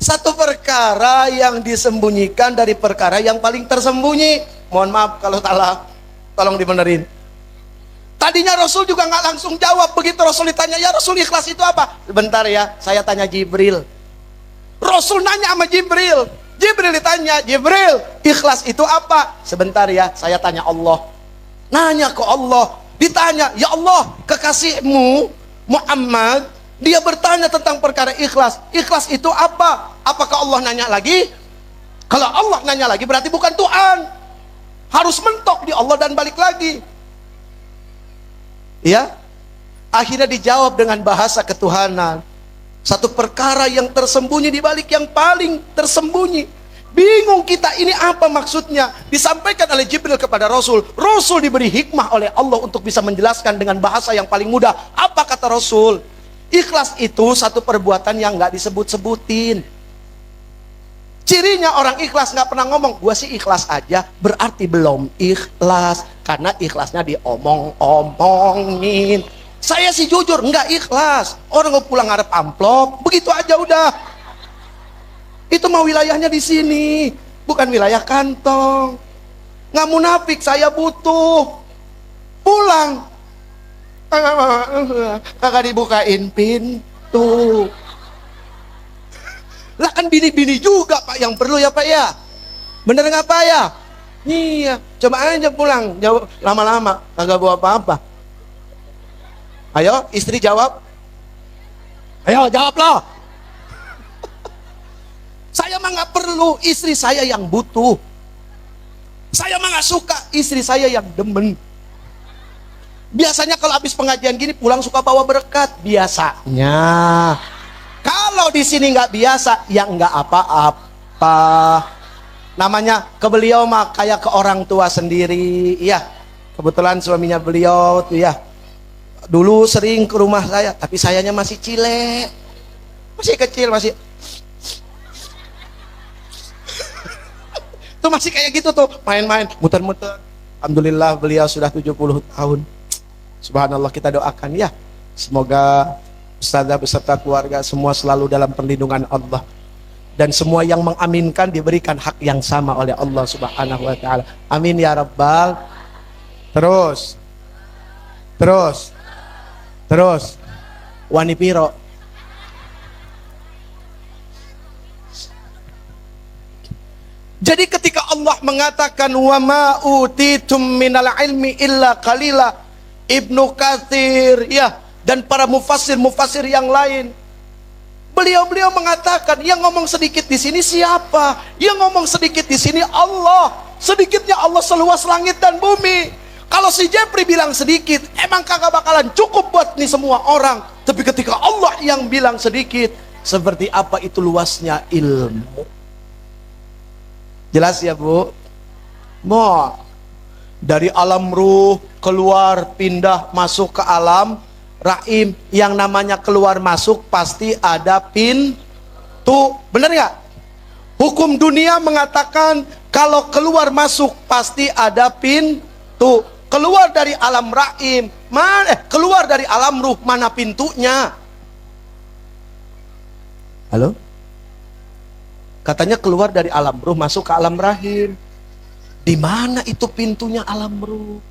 Satu perkara yang disembunyikan dari perkara yang paling tersembunyi. Mohon maaf kalau salah, tolong dibenerin. Tadinya Rasul juga nggak langsung jawab. Begitu Rasul ditanya, ya Rasul ikhlas itu apa? Sebentar ya, saya tanya Jibril. Rasul nanya sama Jibril. Jibril ditanya, Jibril, ikhlas itu apa? Sebentar ya, saya tanya Allah. Nanya ke Allah, ditanya, ya Allah, kekasihmu Muhammad, dia bertanya tentang perkara ikhlas. Ikhlas itu apa? Apakah Allah nanya lagi? Kalau Allah nanya lagi berarti bukan Tuhan. Harus mentok di Allah dan balik lagi. Ya, akhirnya dijawab dengan bahasa ketuhanan. Satu perkara yang tersembunyi di balik yang paling tersembunyi. Bingung kita, ini apa maksudnya? Disampaikan oleh Jibril kepada Rasul. Rasul diberi hikmah oleh Allah untuk bisa menjelaskan dengan bahasa yang paling mudah. Apa kata Rasul? Ikhlas itu satu perbuatan yang nggak disebut-sebutin. Cirinya orang ikhlas nggak pernah ngomong, gua sih ikhlas aja, berarti belum ikhlas. Karena ikhlasnya diomong-omongin. Saya sih jujur nggak ikhlas. Orang mau pulang ngarep amplop, begitu aja udah. Itu mah wilayahnya di sini, bukan wilayah kantong. Nggak munafik, saya butuh. Pulang, kagak dibukain pintu. Lah kan bini-bini juga Pak yang perlu ya Pak ya. Bener nggak Pak ya? Iya, coba aja pulang, jauh lama-lama kagak bawa apa-apa. Ayo, istri jawab. Ayo, jawab loh. Saya mah nggak perlu, istri saya yang butuh. Saya mah nggak suka, istri saya yang demen. Biasanya kalau habis pengajian gini pulang suka bawa berkat. Biasanya. Kalau di sini nggak biasa, ya nggak apa-apa. Namanya ke beliau mah kayak ke orang tua sendiri. Iya, kebetulan suaminya beliau tuh ya. Dulu sering ke rumah saya, tapi sayanya masih cilek, masih kecil, masih tuh masih kayak gitu tuh, main-main, muter-muter. Alhamdulillah beliau sudah 70 tahun. Subhanallah, kita doakan ya, semoga ustazah beserta keluarga semua selalu dalam perlindungan Allah, dan semua yang mengaminkan diberikan hak yang sama oleh Allah Subhanahu wa taala. Amin ya rabbal. Terus wani piro. Jadi ketika Allah mengatakan wa ma utitum minal ilmi illa qalila, Ibnu Katsir ya dan para mufassir yang lain, beliau mengatakan yang ngomong sedikit di sini siapa? Yang ngomong sedikit di sini Allah. Sedikitnya Allah seluas langit dan bumi. Kalau si Jepri bilang sedikit, emang kagak bakalan cukup buat nih semua orang. Tapi ketika Allah yang bilang sedikit, seperti apa itu luasnya ilmu. Jelas ya Bu? Mau dari alam ruh keluar pindah masuk ke alam rahim. Yang namanya keluar masuk pasti ada pintu. Benar nggak? Hukum dunia mengatakan kalau keluar masuk pasti ada pintu. Keluar dari alam rahim, keluar dari alam ruh, mana pintunya? Halo? Katanya keluar dari alam ruh masuk ke alam rahim. Di mana itu pintunya alam ruh?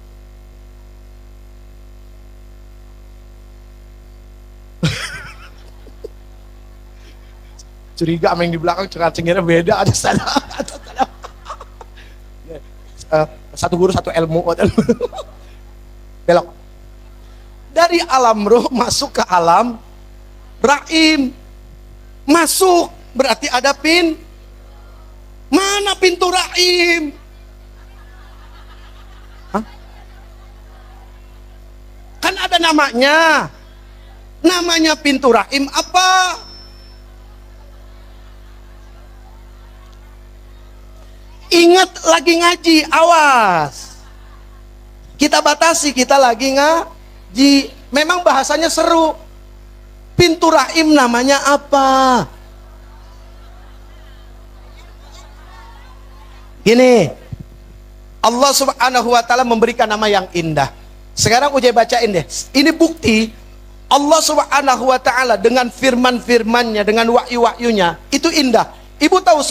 Curiga sama yang di belakang cengar-cengirnya beda, ada sana. Satu guru satu ilmu. Belok dari alam roh masuk ke alam rahim. Masuk berarti ada mana pintu rahim? Hah? Kan ada namanya pintu rahim apa? Ingat lagi ngaji, awas. Kita batasi, kita lagi ngaji. Memang bahasanya seru. Pintu rahim namanya apa? Gini, Allah Subhanahu wa taala memberikan nama yang indah. Sekarang Ujai bacain deh. Ini bukti Allah Subhanahu wa taala dengan firman-firmannya, dengan wahyu-wahyunya itu indah. Ibu tahu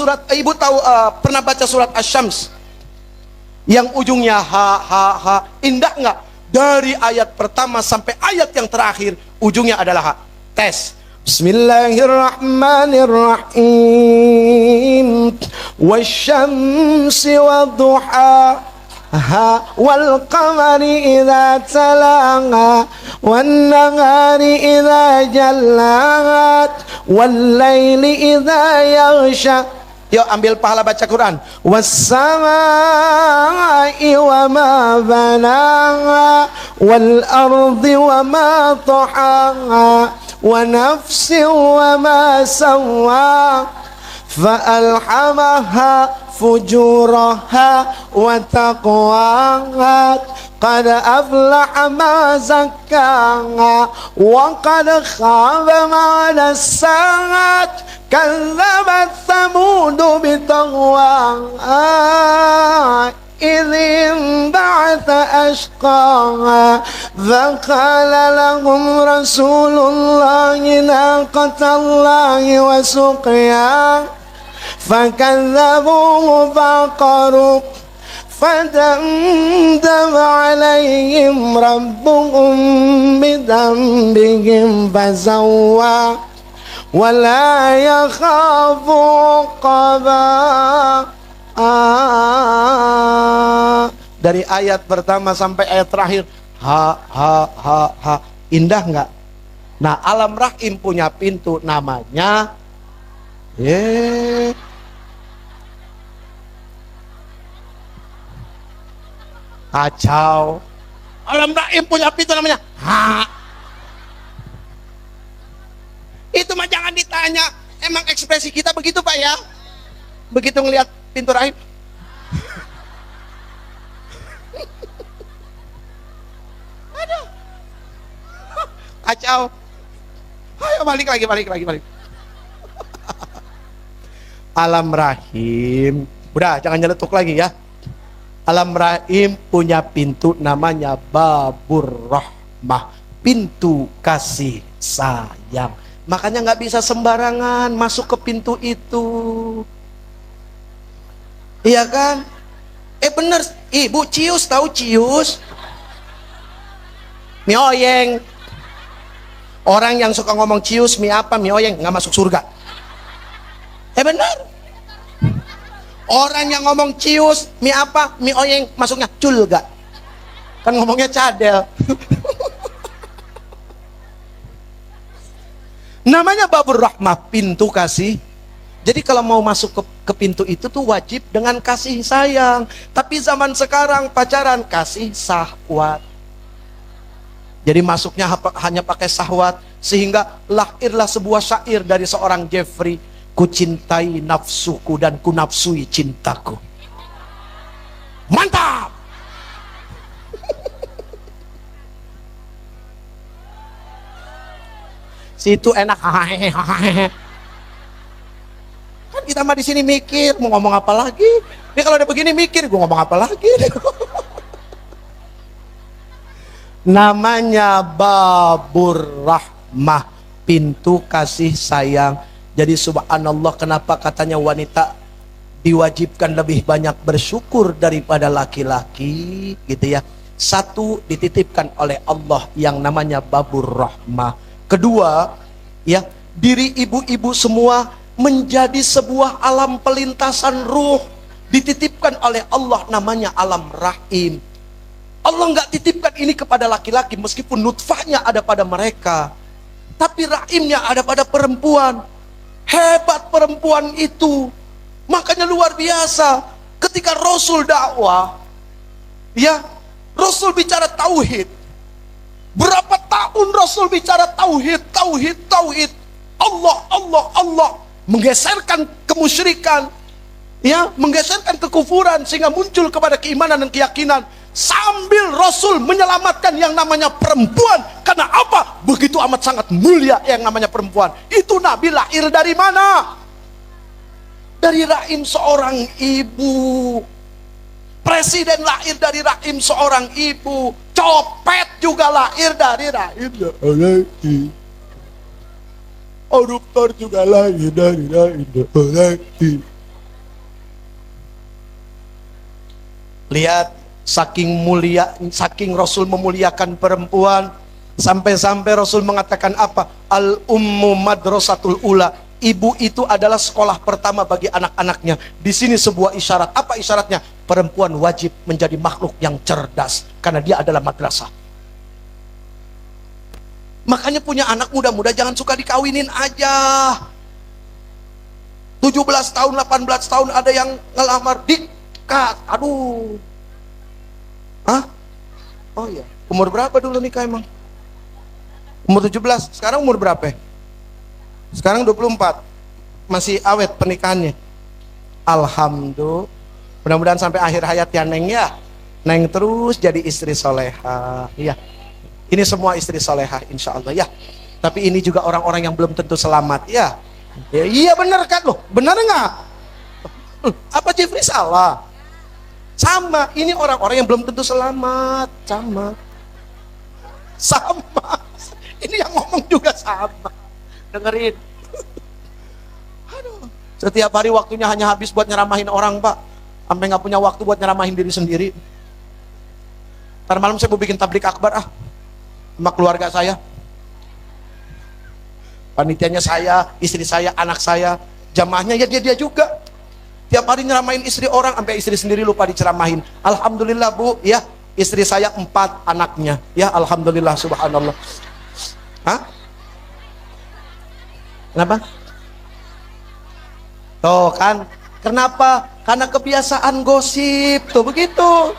pernah baca surat Asy-Syams yang ujungnya ha, indah nggak? Dari ayat pertama sampai ayat yang terakhir ujungnya adalah ha. Tes. Bismillahirrahmanirrahim. Wasyamsi wadduha والقمر إذا تلاها والنهار إذا جلاها والليل إذا يغشى Yuk ambil pahala baca Quran. Wassama'i wa ma banaha wal ardi wa ma tahaha wa nafsin wa ma sawwaha فألحمها فجورها وتقواها قد أفلح ما زكاها وقد خاب ما دساها كذبت ثمود بطغواها إذ انبعث أشقاها فقال لهم رسول الله ناقة الله وسقياها فكذبوه فعقروا فدمدم عليهم ربهم بذنبهم فسوى ولا يخاف عقباه. Dari ayat pertama sampai ayat terakhir ha. Indah nggak? Nah, alam rahim punya pintu namanya kacau. Alam rahim punya pintu namanya ha. Itu mah jangan ditanya. Emang ekspresi kita begitu Pak ya? Begitu ngelihat pintu rahim. Aduh. Kacau. Ayo balik lagi. Alam rahim. Udah, jangan nyeletuk lagi ya. Alam rahim punya pintu namanya babur rahmah, pintu kasih sayang. Makanya nggak bisa sembarangan masuk ke pintu itu. Iya kan? Bener, Ibu cius, tahu cius? Mie oyeng. Orang yang suka ngomong cius, mie apa, mie oyeng, nggak masuk surga. Bener. Orang yang ngomong cius, mie apa, mie oyeng, masuknya culga. Kan ngomongnya cadel. Namanya babur rahmah, pintu kasih. Jadi kalau mau masuk ke pintu itu tuh wajib dengan kasih sayang. Tapi zaman sekarang pacaran kasih syahwat. Jadi masuknya hanya pakai syahwat, sehingga lahirlah sebuah syair dari seorang Jeffrey. Ku cintai nafsuku dan ku nafsui cintaku. Mantap. Situ enak. Kan kita mah di sini mikir mau ngomong apa lagi. Dia kalau udah begini mikir, gue ngomong apa lagi. Namanya babur rahmah, pintu kasih sayang. Jadi subhanallah, kenapa katanya wanita diwajibkan lebih banyak bersyukur daripada laki-laki gitu ya. Satu, dititipkan oleh Allah yang namanya babur rahmah. Kedua, ya, diri ibu-ibu semua menjadi sebuah alam pelintasan ruh, dititipkan oleh Allah namanya alam rahim. Allah nggak titipkan ini kepada laki-laki meskipun nutfahnya ada pada mereka, tapi rahimnya ada pada perempuan. Hebat perempuan itu. Makanya luar biasa ketika Rasul dakwah, ya, Rasul bicara tauhid. Berapa tahun Rasul bicara tauhid. Allah menggeserkan kemusyrikan, ya, menggeserkan kekufuran sehingga muncul kepada keimanan dan keyakinan. Sambil Rasul menyelamatkan yang namanya perempuan. Karena apa? Begitu amat sangat mulia yang namanya perempuan. Itu Nabi lahir dari mana? Dari rahim seorang ibu. Presiden lahir dari rahim seorang ibu. Copet juga lahir dari rahim seorang ibu. Koruptor juga lahir dari rahim seorang ibu. Lihat, saking mulia, saking Rasul memuliakan perempuan, sampai-sampai Rasul mengatakan apa? Al-ummu madrasatul ula. Ibu itu adalah sekolah pertama bagi anak-anaknya. Di sini sebuah isyarat. Apa isyaratnya? Perempuan wajib menjadi makhluk yang cerdas karena dia adalah madrasah. Makanya punya anak muda-muda jangan suka dikawinin aja. 17 tahun, 18 tahun ada yang ngelamar dikat. Aduh. Hah? Oh iya. Umur berapa dulu nikah emang? Umur 17. Sekarang umur berapa? Sekarang 24. Masih awet pernikahannya. Alhamdulillah. Mudah-mudahan sampai akhir hayat ya Neng ya. Neng terus jadi istri soleha. Iya. Ini semua istri soleha insya Allah ya. Tapi ini juga orang-orang yang belum tentu selamat ya. Ya iya benar kan loh. Benar nggak? Apa Jeffrey salah? Sama. Ini orang-orang yang belum tentu selamat. Sama. Ini yang ngomong juga sama. Dengerin. Aduh. Setiap hari waktunya hanya habis buat nyeramahin orang Pak. Sampai nggak punya waktu buat nyeramahin diri sendiri. Ntar malam saya mau bikin tablik akbar sama keluarga saya. Panitianya saya, istri saya, anak saya, jamaahnya ya dia juga. Tiap hari nyeramahin istri orang, sampai istri sendiri lupa diceramahin. Alhamdulillah Bu, ya istri saya 4 anaknya, ya alhamdulillah subhanallah. Hah? Kenapa? Tuh kan, kenapa? Karena kebiasaan gosip, tuh begitu.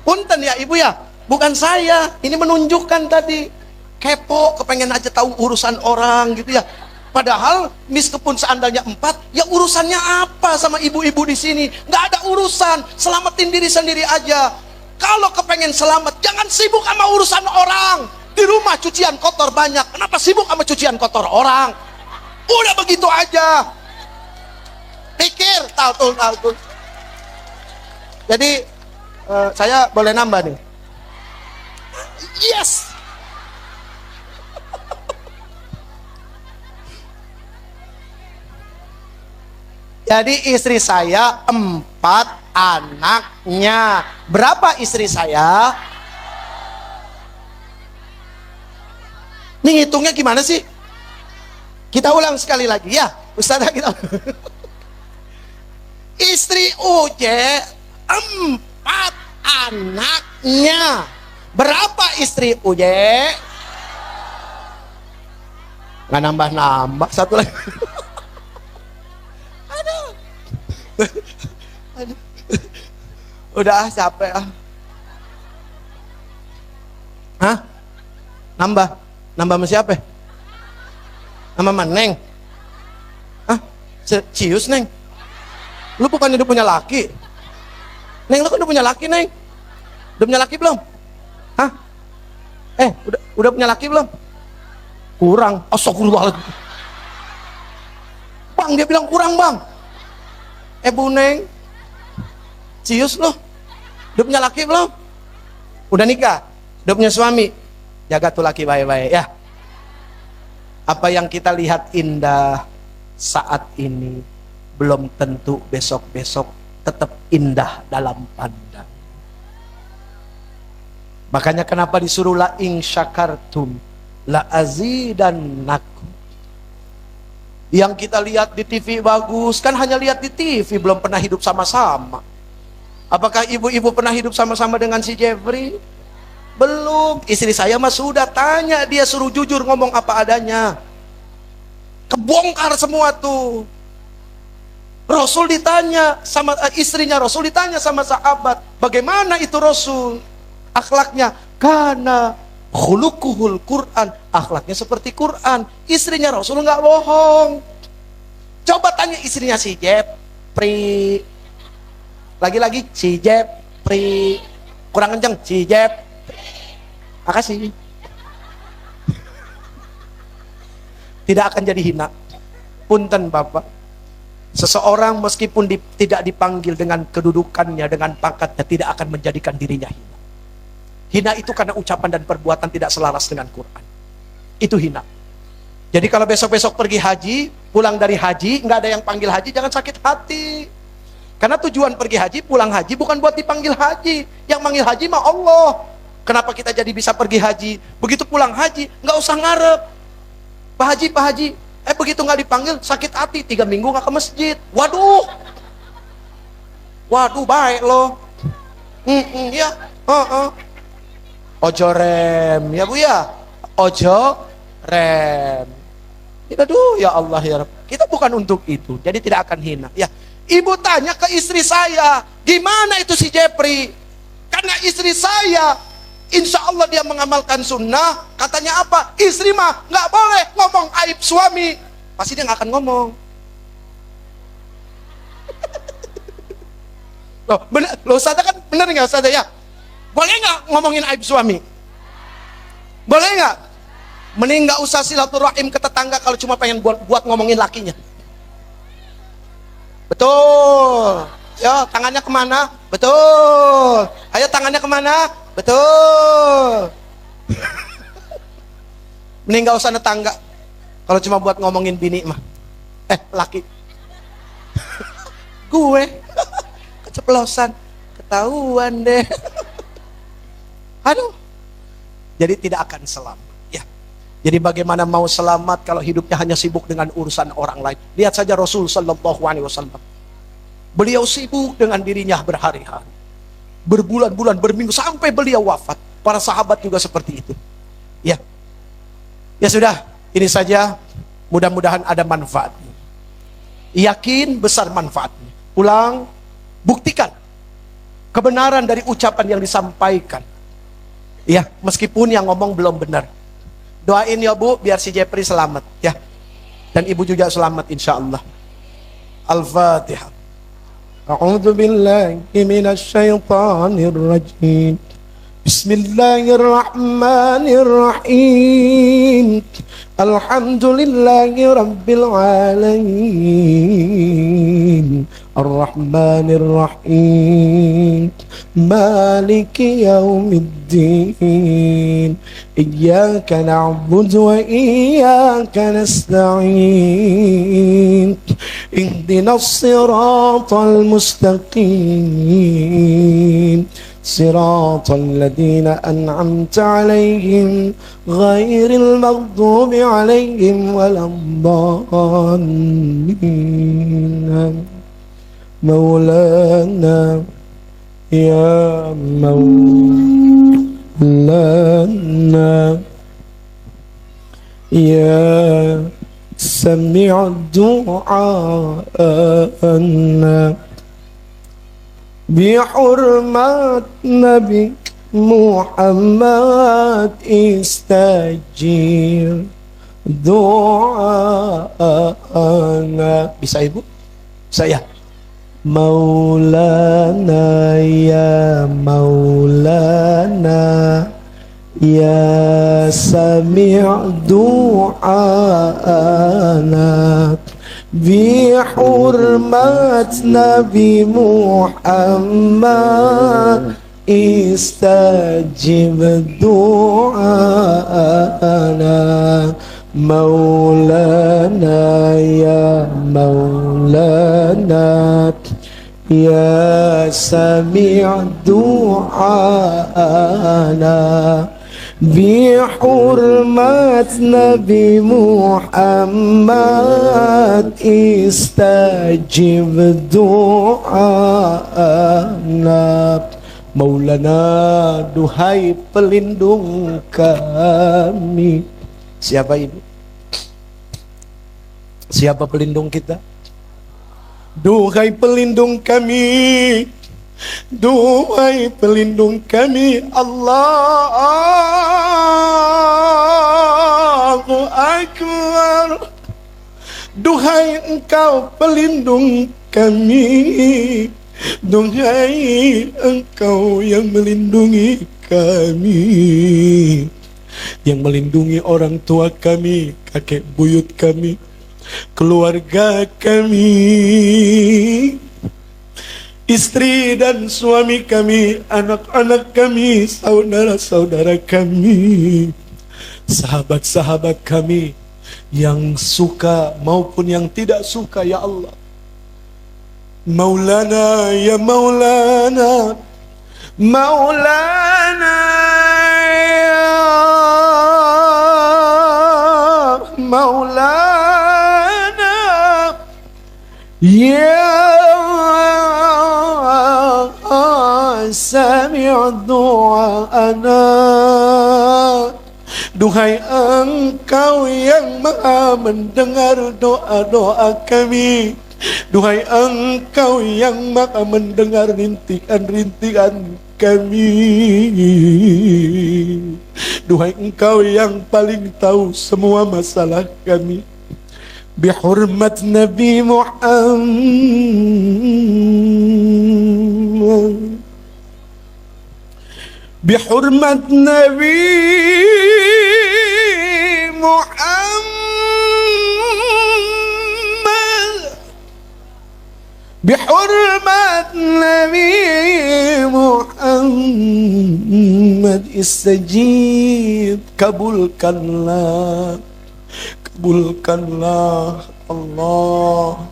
Punten ya ibu ya, bukan saya. Ini menunjukkan tadi kepo, kepengen aja tahu urusan orang gitu ya. Padahal meskipun seandainya 4, ya urusannya apa sama ibu-ibu di sini? Nggak ada urusan, selamatin diri sendiri aja. Kalau kepengen selamat, jangan sibuk sama urusan orang. Di rumah cucian kotor banyak, kenapa sibuk sama cucian kotor orang? Udah begitu aja. Pikir, tahu. Jadi saya boleh nambah nih. Yes. Jadi istri saya 4 anaknya. Berapa istri saya? Ini ngitungnya gimana sih? Kita ulang sekali lagi ya, Ustazah kita. Istri Uje 4 anaknya. Berapa istri Uje? Nggak nambah-nambah, satu lagi. Aduh. Udah capek Hah? Nambah sama siapa? Sama Neng? Hah? Cius Neng? Lu bukannya udah punya laki? Neng, lu kan udah punya laki Neng? Udah punya laki belum? Hah? Udah punya laki belum? Kurang. Astagfirullahaladzim. Bang, dia bilang kurang bang. Bu Neng, Cius loh, udah punya laki belum? Udah nikah? Udah punya suami? Jaga tuh laki baik-baik ya. Apa yang kita lihat indah saat ini belum tentu besok-besok tetap indah dalam pandang. Makanya kenapa disuruh la in syakartum la azidannakum. Yang kita lihat di TV bagus, kan hanya lihat di TV, belum pernah hidup sama-sama. Apakah ibu-ibu pernah hidup sama-sama dengan si Jeffrey? Belum. Istri saya mah sudah, tanya dia, suruh jujur ngomong apa adanya. Kebongkar semua tuh. Rasul ditanya sama istrinya, Rasul ditanya sama sahabat, bagaimana itu Rasul? Akhlaknya, karena khuluquhul Quran, akhlaknya seperti Quran. Istrinya Rasul nggak bohong. Coba tanya istrinya si Jeffrey. Lagi-lagi si Jeffrey. Kurang kenceng, si Jeff. Makasih. Tidak akan jadi hina. Punten Bapak. Seseorang meskipun tidak dipanggil dengan kedudukannya, dengan pangkatnya, tidak akan menjadikan dirinya hina. Hina itu karena ucapan dan perbuatan tidak selaras dengan Quran. Itu hina. Jadi kalau besok-besok pergi haji, pulang dari haji, nggak ada yang panggil haji, jangan sakit hati. Karena tujuan pergi haji, pulang haji bukan buat dipanggil haji. Yang manggil haji mah Allah. Kenapa kita jadi bisa pergi haji? Begitu pulang haji, nggak usah ngarep. Pak Haji, begitu nggak dipanggil, sakit hati, 3 minggu nggak ke masjid. Waduh, baik loh. Ya, ojo rem, ya Bu ya, ojo rem. Aduh, ya Allah ya Rabb. Kita bukan untuk itu, jadi tidak akan hina. Ya, ibu tanya ke istri saya, gimana itu si Jepri? Karena istri saya, insya Allah dia mengamalkan sunnah. Katanya apa? Istri mah nggak boleh ngomong aib suami. Pasti dia nggak akan ngomong. Loh, bener, loh Ustazah kan bener nggak Ustazah ya? Boleh nggak ngomongin aib suami? Boleh nggak? Mending nggak usah silaturahim ke tetangga kalau cuma pengen buat ngomongin lakinya. Betul. Ya, tangannya kemana? Betul. Ayo tangannya kemana? Betul. Mending nggak usah tetangga kalau cuma buat ngomongin bini mah. Laki. Gue keceplosan, ketahuan deh. Aduh. Jadi tidak akan selamat. Ya. Jadi bagaimana mau selamat kalau hidupnya hanya sibuk dengan urusan orang lain? Lihat saja Rasul Sallallahu Alaihi Wasallam. Beliau sibuk dengan dirinya berhari-hari, berbulan-bulan, berminggu sampai beliau wafat. Para sahabat juga seperti itu. Ya. Ya sudah, ini saja. Mudah-mudahan ada manfaatnya. Yakin besar manfaatnya. Pulang, buktikan kebenaran dari ucapan yang disampaikan. Ya, meskipun yang ngomong belum benar. Doain ya Bu, biar si Jepri selamat ya. Dan ibu juga selamat insya Allah. Al-Fatihah. A'udzu billahi minasy syaithanir rajim. Bismillahirrahmanirrahim. Alhamdulillahi rabbil alamin. Ar-Rahmanir Rahim. Maliki yaumiddin. Iyyaka na'budu wa iyyaka nasta'in. Ihdinas siratal mustaqim. صراط الذين أنعمت عليهم غير المغضوب عليهم ولا الضالين مولانا يا مولانا يا سميع الدعاء بحرمات نبي محمد استجير doana. Bisa ibu? Saya Maulana ya Maulana ya sami' du'ana bihurmat Nabi Muhammad istajib du'ana Maulana ya Maulana ya sami' du'ana bihurmat Nabi Muhammad istajib du'ana Maulana duhai pelindung kami. Siapa ibu? Siapa pelindung kita? Duhai pelindung kami, duhai pelindung kami, Allahu Akbar. Duhai engkau pelindung kami, duhai engkau yang melindungi kami, yang melindungi orang tua kami, kakek buyut kami, keluarga kami, istri dan suami kami, anak-anak kami, saudara-saudara kami, sahabat-sahabat kami yang suka maupun yang tidak suka, ya Allah. Maulana ya Maulana, Maulana ya Maulana ya sami' du'ana Duhai Engkau yang maha mendengar doa-doa kami. Duhai Engkau yang maha mendengar rintihan-rintihan kami. Duhai Engkau yang paling tahu semua masalah kami. Bihurmat Nabi Muhammad, bihurmat Nabi Muhammad, bihurmat Nabi Muhammad, istajib, kabulkanlah, kabulkanlah Allah,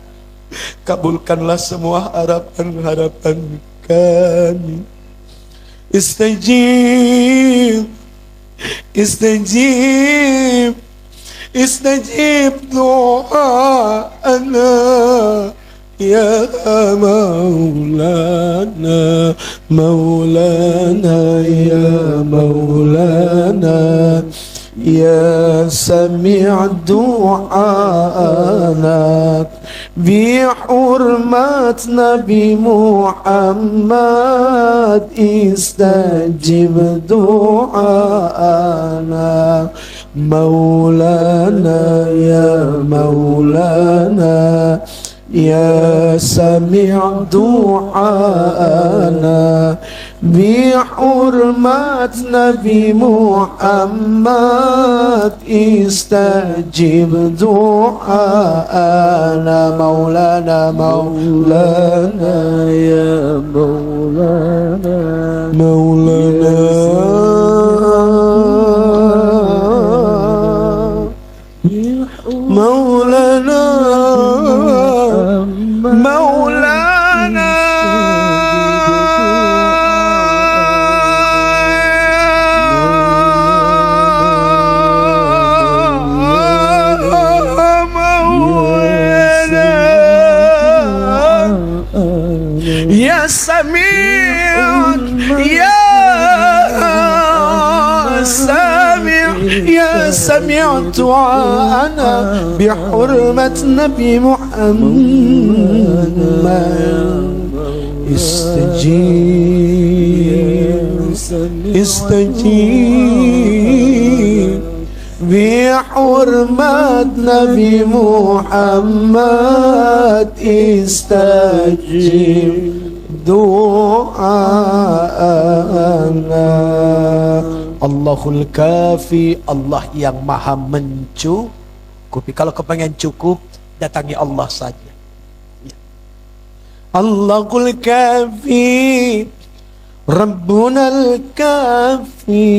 kabulkanlah semua harapan-harapan kami. Istajib, istajib, istajib doa'ana ya Maulana, Maulana ya Maulana, ya Sami' du'ana, bihurmat Nabi Muhammad, istajib du'ana, Maulana ya Maulana, ya Sami' du'ana, bihurmat Nabi Muhammad, istajib du'ana, Maulana, Maulana ya Maulana, Maulana, Maulana, Maulana, ya Sami' ya Sami' ya Sami' du'ana, bihurmat Nabi Muhammad, istajib, istajib, bihurmat Nabi Muhammad, istajib doa'ana. Allahul Kafi, Allah yang maha mencukupi. Kalau kepengen cukup, datangi Allah saja. Allahul Kafi, Rabbunal Kafi,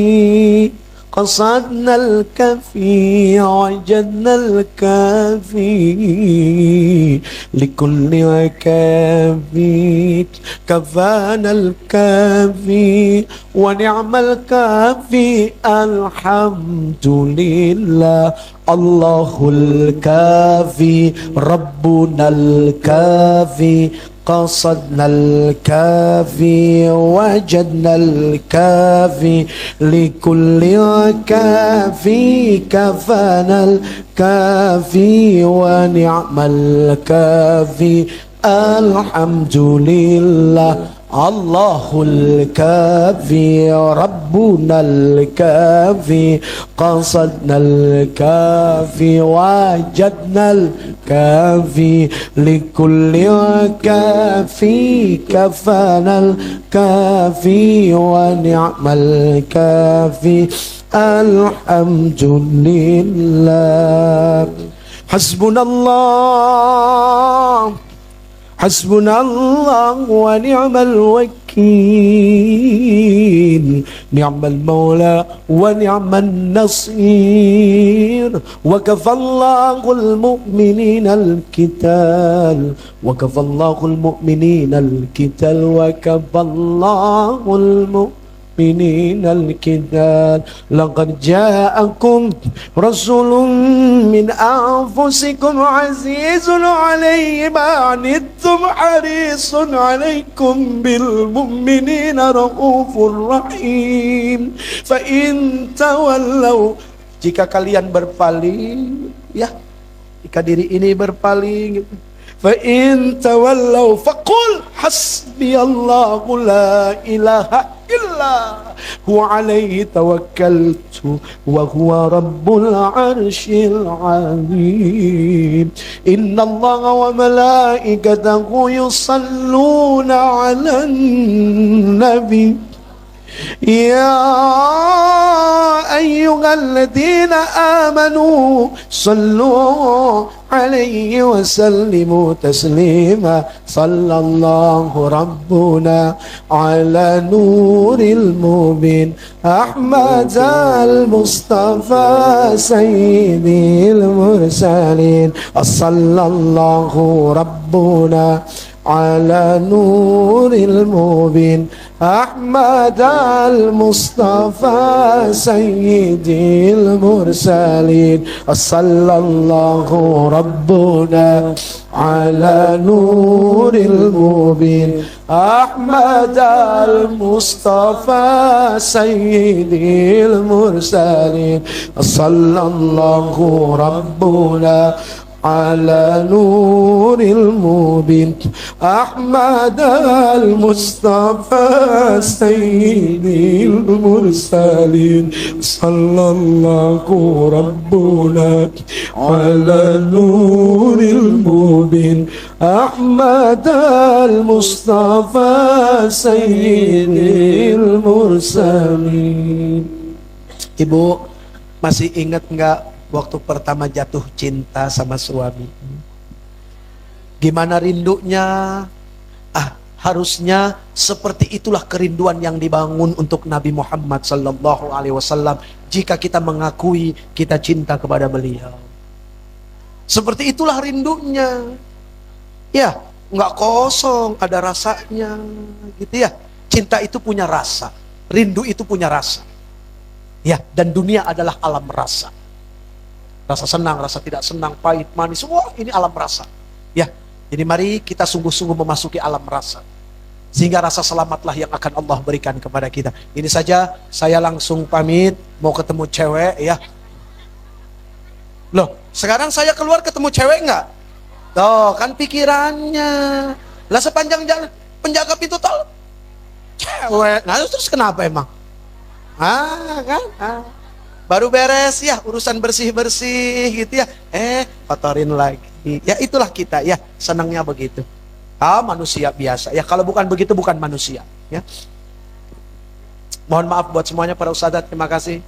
قصدنا الكافي وجدنا الكافي لكل كافي كفانا الكافي ونعم الكافي الحمد لله الله الكافي ربنا الكافي قصدنا الكافي وجدنا الكافي لكل كافي كفانا الكافي ونعم الكافي الحمد لله الله الكافي ربنا الكافي قصدنا الكافي وجدنا الكافي لكل كافي كفانا الكافي ونعم الكافي الحمد لله حسبنا الله حسبنا الله ونعم الوكيل نعم المولى ونعم النصير وكفى الله المؤمنين القتال وكفى الله المؤمنين القتال وكفى الله المؤمنين الكتاب لقد جاءكم رسول من أنفسكم عزيز عليه ما عنتم حريص عليكم بالمؤمنين رؤوف رحيم فإن تولوا Jika kalian berpaling, ya, jika diri ini berpaling, fa in tawallaw faqul hasbiyallahu la ilaha illa huwa alaihi tawakkaltu wa huwa rabbul arsyil azim. Innallaha wa malaikatahu yusalluna 'alan nabi يا أيها الذين آمنوا صلوا عليه وسلموا تسليما صلى الله ربنا على نور المبين أحمد المصطفى سيد المرسلين صلى الله ربنا على نور المبين أحمد المصطفى سيد المرسلين صلى الله ربنا على نور المبين أحمد المصطفى سيد المرسلين صلى الله ربنا على نور المبين أحمد المصطفى سيد المرسلين صلى الله ربنا على نور المبين أحمد المصطفى سيد المرسلين. Ibu masih ingat nggak waktu pertama jatuh cinta sama suami? Gimana rindunya? Harusnya seperti itulah kerinduan yang dibangun untuk Nabi Muhammad sallallahu alaihi wasallam jika kita mengakui kita cinta kepada beliau. Seperti itulah rindunya. Ya, nggak kosong, ada rasanya gitu ya. Cinta itu punya rasa, rindu itu punya rasa. Ya, dan dunia adalah alam rasa. Rasa senang, rasa tidak senang, pahit, manis, semua ini alam rasa. Ya, jadi mari kita sungguh-sungguh memasuki alam rasa. Sehingga rasa selamatlah yang akan Allah berikan kepada kita. Ini saja, saya langsung pamit, mau ketemu cewek ya. Loh, sekarang saya keluar ketemu cewek enggak? Tuh, kan pikirannya. Lah sepanjang jalan, penjaga pintu tol, cewek. Nah terus kenapa emang? Baru beres ya urusan bersih-bersih gitu ya, kotorin lagi. Ya itulah kita ya, senangnya begitu. Manusia biasa ya, kalau bukan begitu bukan manusia ya. Mohon maaf buat semuanya para ustadzat, terima kasih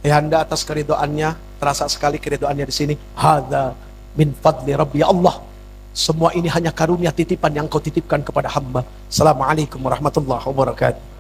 Anda atas keridoannya, terasa sekali keridoannya di sini. Hadza min fadli rabbi, ya Allah, semua ini hanya karunia titipan yang kau titipkan kepada hamba. Assalamualaikum warahmatullahi wabarakatuh.